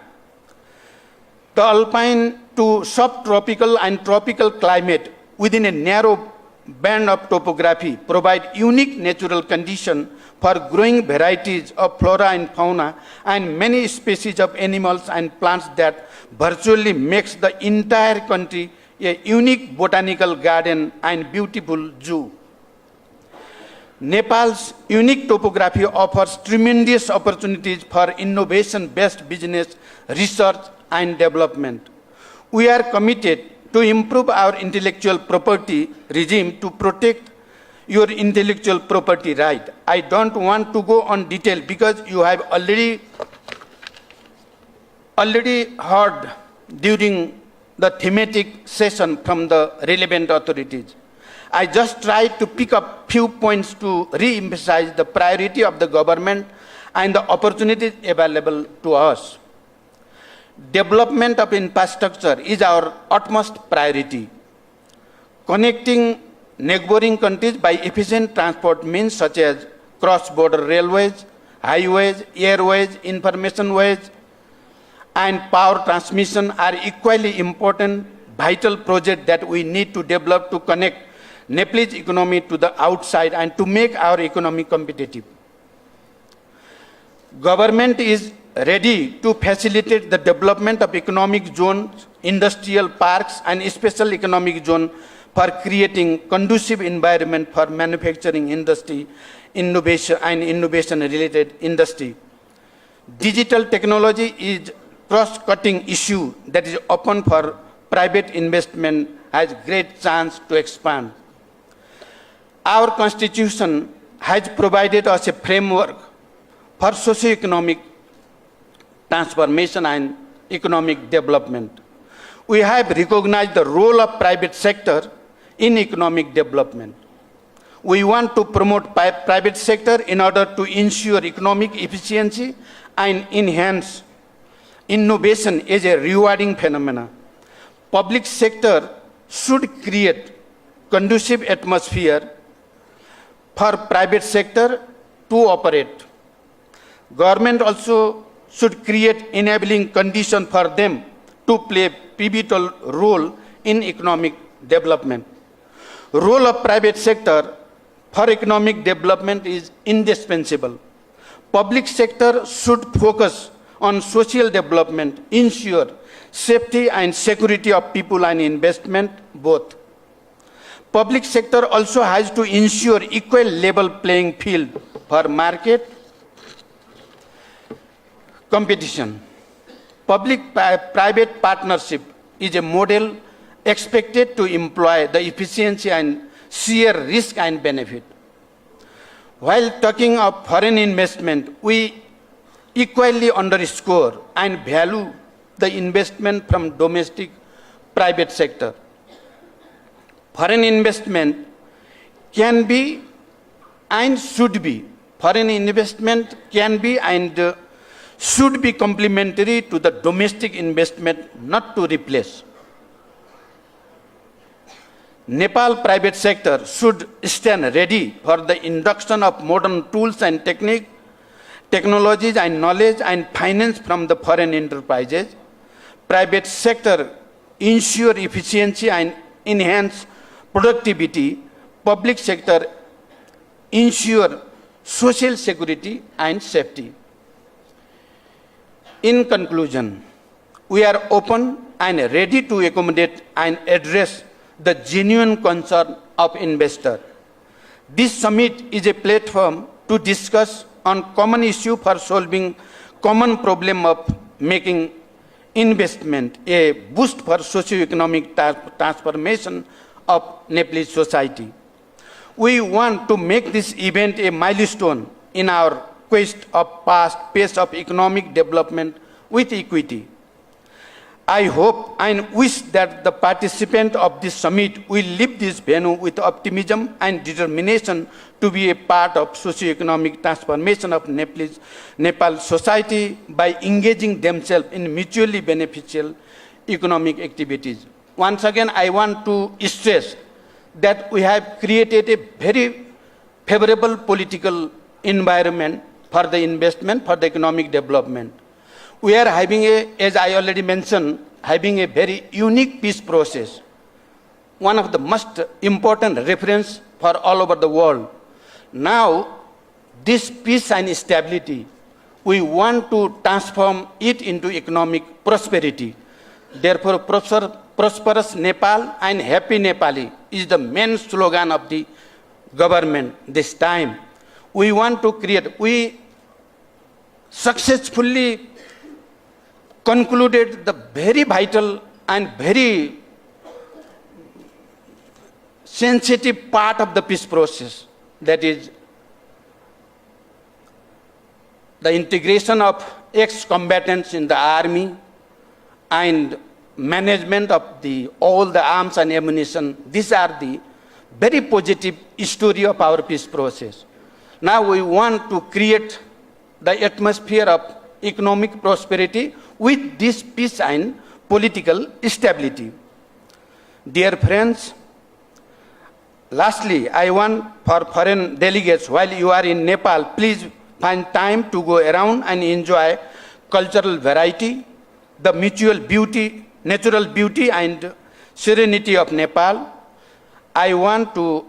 The alpine to subtropical and tropical climate within a narrow band of topography provide unique natural conditions for growing varieties of flora and fauna and many species of animals and plants that virtually makes the entire country a unique botanical garden and beautiful zoo. Nepal's unique topography offers tremendous opportunities for innovation-based business, research, and development. We are committed to improve our intellectual property regime to protect your intellectual property right. I don't want to go on detail because you have already heard during the thematic session from the relevant authorities. I just tried to pick up few points to re-emphasize the priority of the government and the opportunities available to us. Development of infrastructure is our utmost priority. Connecting neighboring countries by efficient transport means such as cross-border railways, highways, airways, information ways, and power transmission are equally important, vital projects that we need to develop to connect Nepal's economy to the outside and to make our economy competitive. Government is ready to facilitate the development of economic zones, industrial parks, and special economic zone for creating conducive environment for manufacturing industry, innovation and innovation-related industry. Digital technology is cross-cutting issue that is open for private investment, has great chance to expand. Our constitution has provided us a framework for socio-economic transformation and economic development. We have recognized the role of private sector in economic development. We want to promote private sector in order to ensure economic efficiency and enhance innovation as a rewarding phenomenon. Public sector should create conducive atmosphere for private sector to operate. Government also should create enabling conditions for them to play a pivotal role in economic development. Role of private sector for economic development is indispensable. Public sector should focus on social development, ensure safety and security of people and investment both. Public sector also has to ensure equal level playing field for market competition. Public-private partnership is a model expected to employ the efficiency and share risk and benefit. While talking of foreign investment, we equally underscore and value the investment from domestic private sector. Foreign investment can be and should be. Foreign investment can be and should be complementary to the domestic investment, not to replace. Nepal private sector should stand ready for the induction of modern tools and technologies and knowledge and finance from the foreign enterprises. Private sector ensure efficiency and enhance productivity. Public sector ensure social security and safety. In conclusion, we are open and ready to accommodate and address the genuine concern of investor. This summit is a platform to discuss on common issue for solving common problem of making investment a boost for socio-economic transformation of Nepalese society. We want to make this event a milestone in our quest of past pace of economic development with equity. I hope and wish that the participants of this summit will leave this venue with optimism and determination to be a part of socio-economic transformation of Nepal society by engaging themselves in mutually beneficial economic activities. Once again, I want to stress that we have created a very favorable political environment for the investment, for the economic development. We are having as I already mentioned, having a very unique peace process, one of the most important reference for all over the world. Now, this peace and stability, we want to transform it into economic prosperity. Therefore, prosperous Nepal and happy Nepali is the main slogan of the government this time. We want to create, we successfully concluded the very vital and very sensitive part of the peace process, that is the integration of ex-combatants in the army and management of all the arms and ammunition. These are the very positive story of our peace process. Now we want to create the atmosphere of economic prosperity with this peace and political stability. Dear friends, lastly, I want for foreign delegates, while you are in Nepal, please find time to go around and enjoy cultural variety, the mutual beauty, natural beauty and serenity of Nepal. I want to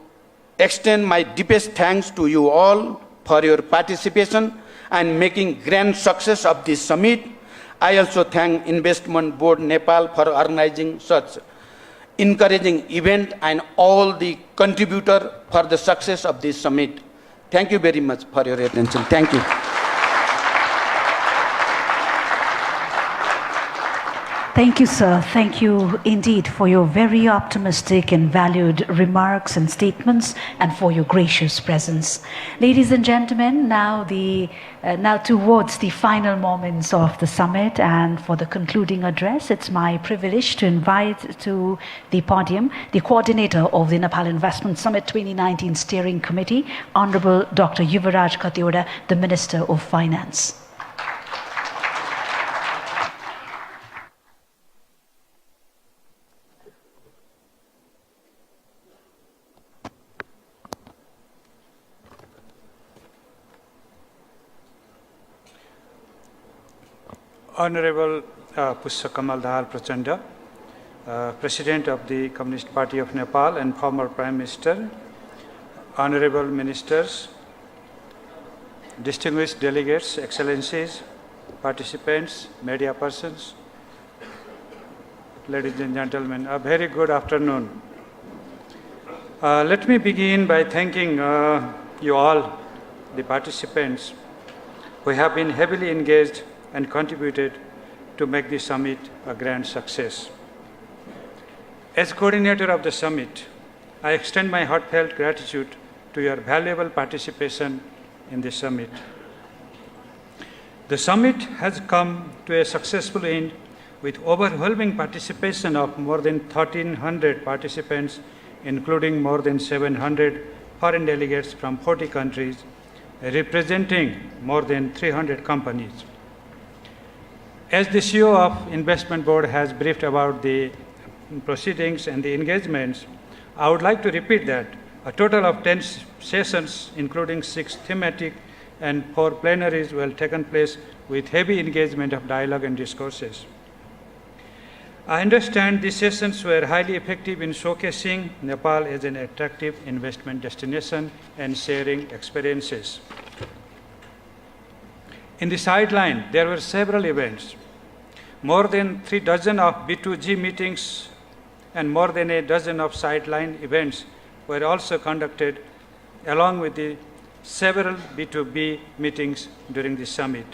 extend my deepest thanks to you all for your participation and making grand success of this summit. I also thank Investment Board Nepal for organizing such encouraging event and all the contributor for the success of this summit. Thank you very much for your attention. Thank you. Thank you, sir. Thank you indeed for your very optimistic and valued remarks and statements and for your gracious presence. Ladies and gentlemen, now towards the final moments of the summit and for the concluding address, it's my privilege to invite to the podium the coordinator of the Nepal Investment Summit 2019 Steering Committee, Honorable Dr. Yuvaraj Khatioda, the Minister of Finance. Honorable Kamal Dahal Prachanda, President of the Communist Party of Nepal and former Prime Minister, Honorable Ministers, distinguished delegates, Excellencies, participants, media persons, ladies and gentlemen, a very good afternoon. Let me begin by thanking you all, the participants, who have been heavily engaged and contributed to make the summit a grand success. As coordinator of the summit, I extend my heartfelt gratitude to your valuable participation in the summit. The summit has come to a successful end with overwhelming participation of more than 1,300 participants, including more than 700 foreign delegates from 40 countries, representing more than 300 companies. As the CEO of Investment Board has briefed about the proceedings and the engagements, I would like to repeat that a total of 10 sessions, including 6 thematic and 4 plenaries, will taken place with heavy engagement of dialogue and discourses. I understand these sessions were highly effective in showcasing Nepal as an attractive investment destination and sharing experiences. In the sideline, there were several events. More than 3 dozen of B2G meetings and more than a dozen of sideline events were also conducted, along with the several B2B meetings during the summit.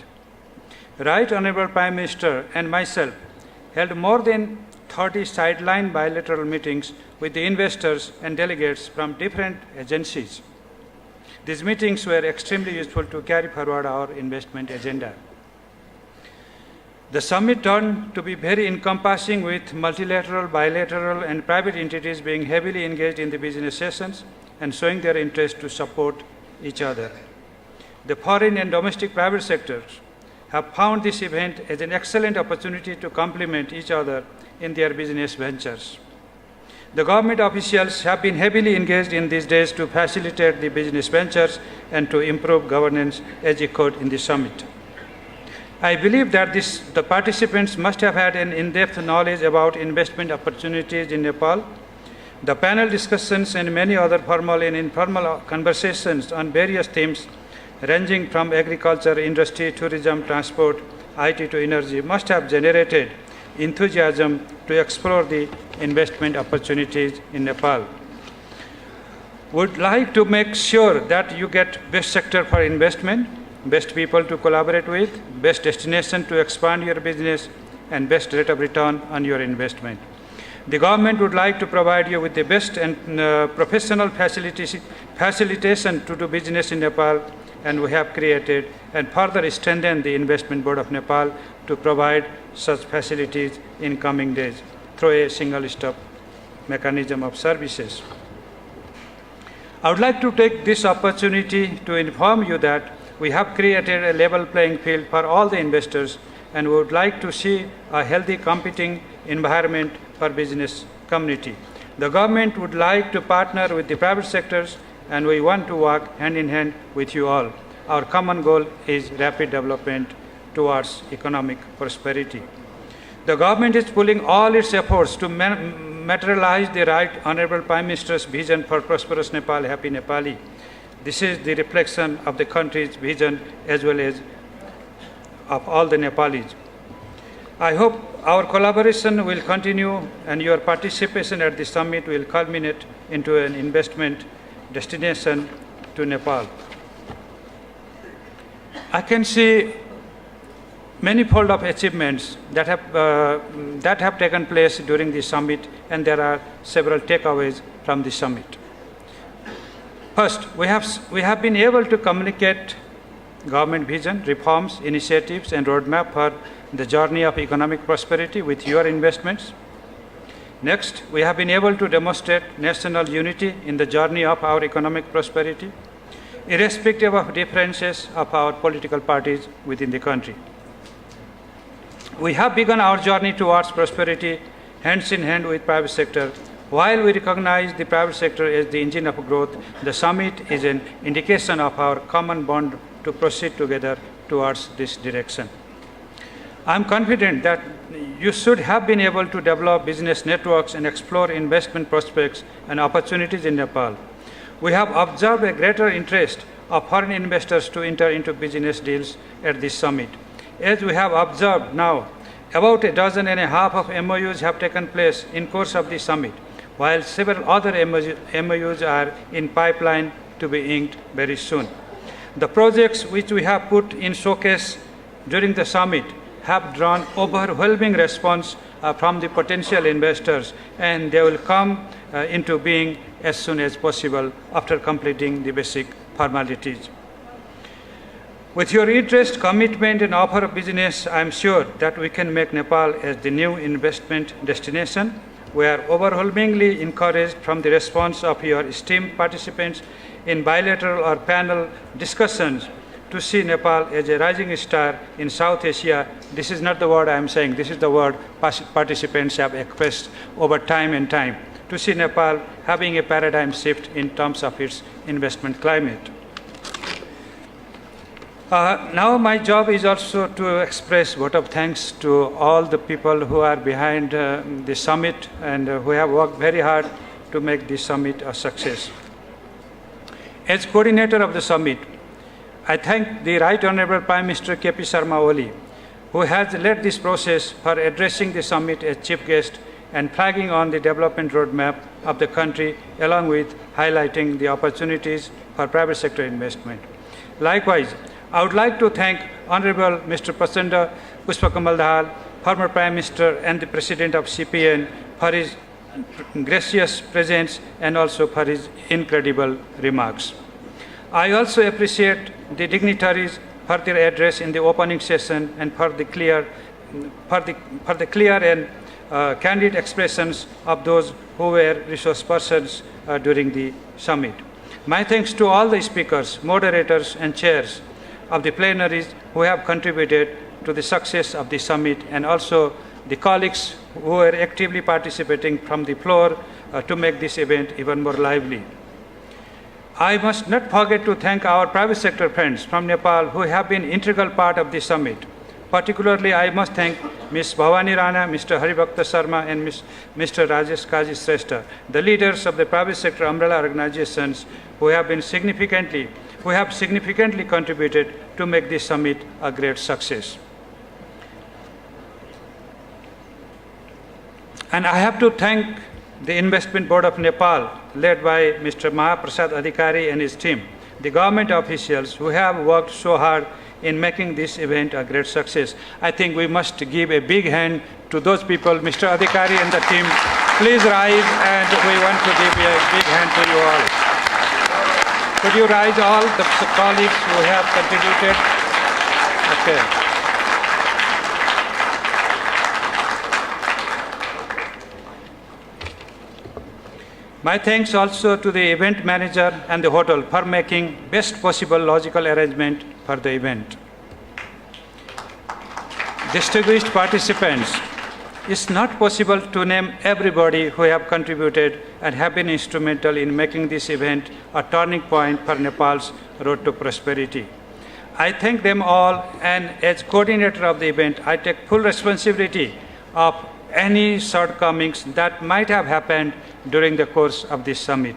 Right Honorable Prime Minister and myself held more than 30 sideline bilateral meetings with the investors and delegates from different agencies. These meetings were extremely useful to carry forward our investment agenda. The summit turned to be very encompassing, with multilateral, bilateral, and private entities being heavily engaged in the business sessions and showing their interest to support each other. The foreign and domestic private sectors have found this event as an excellent opportunity to complement each other in their business ventures. The government officials have been heavily engaged in these days to facilitate the business ventures and to improve governance as echoed in the summit. I believe that the participants must have had an in-depth knowledge about investment opportunities in Nepal. The panel discussions and many other formal and informal conversations on various themes ranging from agriculture, industry, tourism, transport, IT to energy must have generated enthusiasm to explore the investment opportunities in Nepal. Would like to make sure that you get best sector for investment, best people to collaborate with, best destination to expand your business, and best rate of return on your investment. The government would like to provide you with the best and professional facilitation to do business in Nepal, and we have created and further strengthened the Investment Board of Nepal to provide such facilities in coming days through a single-stop mechanism of services. I would like to take this opportunity to inform you that we have created a level playing field for all the investors, and we would like to see a healthy competing environment for business community. The government would like to partner with the private sectors, and we want to work hand in hand with you all. Our common goal is rapid development towards economic prosperity. The government is pulling all its efforts to materialize the Right Honorable Prime Minister's vision for prosperous Nepal, happy Nepali. This is the reflection of the country's vision as well as of all the Nepalis. I hope our collaboration will continue and your participation at the summit will culminate into an investment destination to Nepal. I can see manifold of achievements that have taken place during the summit, and there are several takeaways from the summit. First, we have been able to communicate government vision, reforms, initiatives, and roadmap for the journey of economic prosperity with your investments. Next, we have been able to demonstrate national unity in the journey of our economic prosperity, irrespective of differences of our political parties within the country. We have begun our journey towards prosperity hands in hand with private sector. While we recognize the private sector as the engine of growth, the summit is an indication of our common bond to proceed together towards this direction. I'm confident that you should have been able to develop business networks and explore investment prospects and opportunities in Nepal. We have observed a greater interest of foreign investors to enter into business deals at this summit. As we have observed now, about 1.5 dozen of MOUs have taken place in course of the summit, while several other MOUs are in pipeline to be inked very soon. The projects which we have put in showcase during the summit have drawn overwhelming response from the potential investors, and they will come into being as soon as possible after completing the basic formalities. With your interest, commitment, and offer of business, I am sure that we can make Nepal as the new investment destination. We are overwhelmingly encouraged from the response of your esteemed participants in bilateral or panel discussions to see Nepal as a rising star in South Asia. This is not the word I am saying, this is the word participants have expressed over time and time, to see Nepal having a paradigm shift in terms of its investment climate. Now my job is also to express vote of thanks to all the people who are behind the summit and who have worked very hard to make this summit a success. As coordinator of the summit, I thank the Right Honorable Prime Minister K.P. Sharma Oli, who has led this process for addressing the summit as chief guest and flagging on the development roadmap of the country, along with highlighting the opportunities for private sector investment. Likewise, I would like to thank Honorable Mr. Prachanda Pushpakamal Dahal, former Prime Minister and the President of CPN, for his gracious presence and also for his incredible remarks. I also appreciate the dignitaries for their address in the opening session and for the clear and candid expressions of those who were resource persons during the summit. My thanks to all the speakers, moderators, and chairs of the plenaries who have contributed to the success of the summit, and also the colleagues who are actively participating from the floor to make this event even more lively. I must not forget to thank our private sector friends from Nepal who have been an integral part of the summit. Particularly, I must thank Ms. Bhavani Rana, Mr. Haribhakta Sharma, and Mr. Rajesh Kaji Shrestha, the leaders of the private sector umbrella organizations who have significantly contributed to make this summit a great success. And I have to thank the Investment Board of Nepal, led by Mr. Mahaprasad Adhikari and his team, the government officials who have worked so hard in making this event a great success. I think we must give a big hand to those people, Mr. Adhikari and the team. Please rise, and we want to give a big hand to you all. Could you rise, all the colleagues who have contributed? Okay. My thanks also to the event manager and the hotel for making best possible logical arrangement for the event. Distinguished participants, it's not possible to name everybody who have contributed and have been instrumental in making this event a turning point for Nepal's road to prosperity. I thank them all, and as coordinator of the event, I take full responsibility of any shortcomings that might have happened during the course of this summit.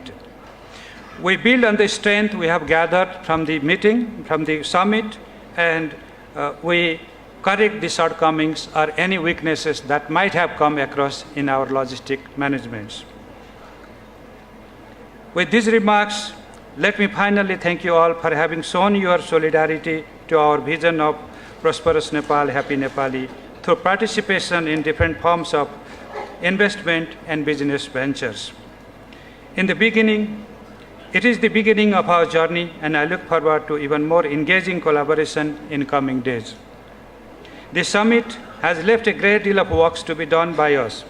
We build on the strength we have gathered from the meeting, from the summit, and we correct the shortcomings or any weaknesses that might have come across in our logistic managements. With these remarks, let me finally thank you all for having shown your solidarity to our vision of prosperous Nepal, happy Nepali, through participation in different forms of investment and business ventures. In the beginning, it is the beginning of our journey, and I look forward to even more engaging collaboration in coming days. The summit has left a great deal of work to be done by us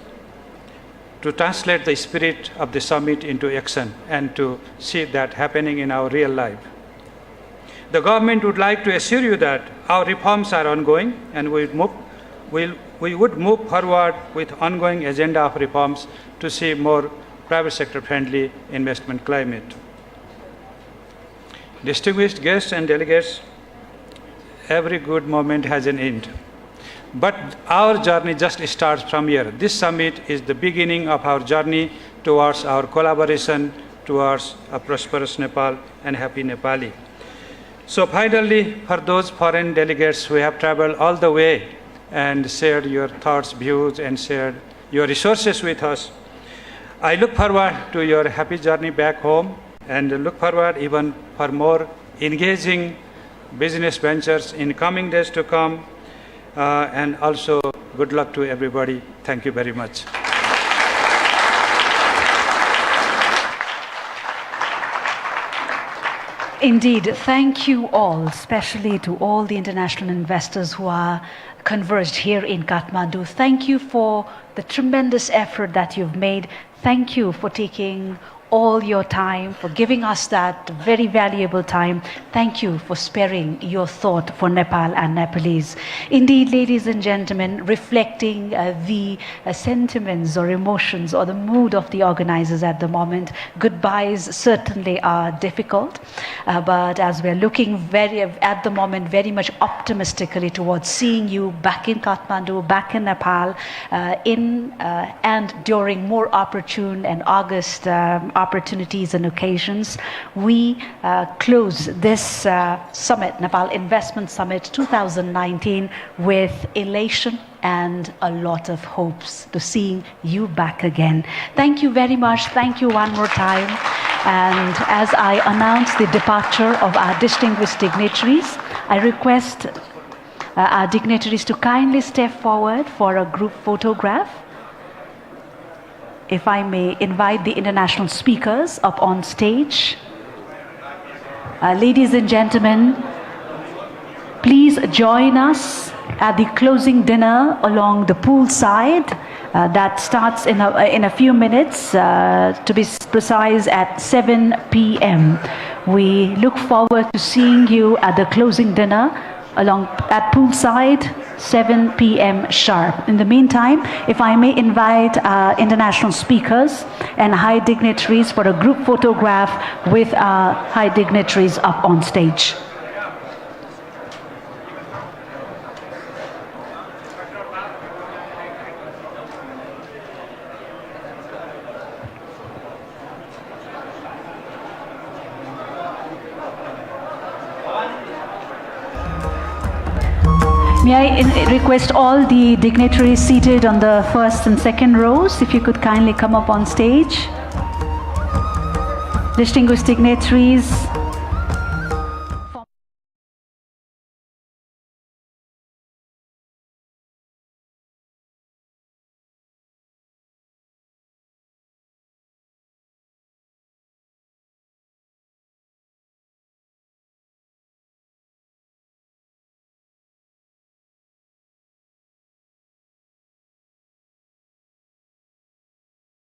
to translate the spirit of the summit into action and to see that happening in our real life. The government would like to assure you that our reforms are ongoing, and we would move forward with ongoing agenda of reforms to see more private sector friendly investment climate. Distinguished guests and delegates, every good moment has an end. But our journey just starts from here. This summit is the beginning of our journey towards our collaboration towards a prosperous Nepal and happy Nepali. So finally, for those foreign delegates who have traveled all the way and shared your thoughts, views, and shared your resources with us, I look forward to your happy journey back home and look forward even for more engaging business ventures in coming days to come. And also, good luck to everybody. Thank you very much. Indeed, thank you all, especially to all the international investors who are converged here in Kathmandu. Thank you for the tremendous effort that you've made. Thank you for taking all your time, for giving us that very valuable time. Thank you for sparing your thought for Nepal and Nepalese. Indeed, ladies and gentlemen, reflecting the sentiments or emotions or the mood of the organizers at the moment, goodbyes certainly are difficult. But as we're looking at the moment very much optimistically towards seeing you back in Kathmandu, back in Nepal, and during more opportune and august opportunities and occasions, we close this summit, Nepal Investment Summit 2019, with elation and a lot of hopes to seeing you back again. Thank you very much. Thank you one more time. And as I announce the departure of our distinguished dignitaries, I request our dignitaries to kindly step forward for a group photograph. If I may invite the international speakers up on stage. Ladies and gentlemen, please join us at the closing dinner along the pool side. That starts in a few minutes, to be precise at 7 p.m. We look forward to seeing you at the closing dinner at poolside, 7 p.m. sharp. In the meantime, if I may invite international speakers and high dignitaries for a group photograph with high dignitaries up on stage. May I request all the dignitaries seated on the first and second rows, if you could kindly come up on stage. Distinguished dignitaries,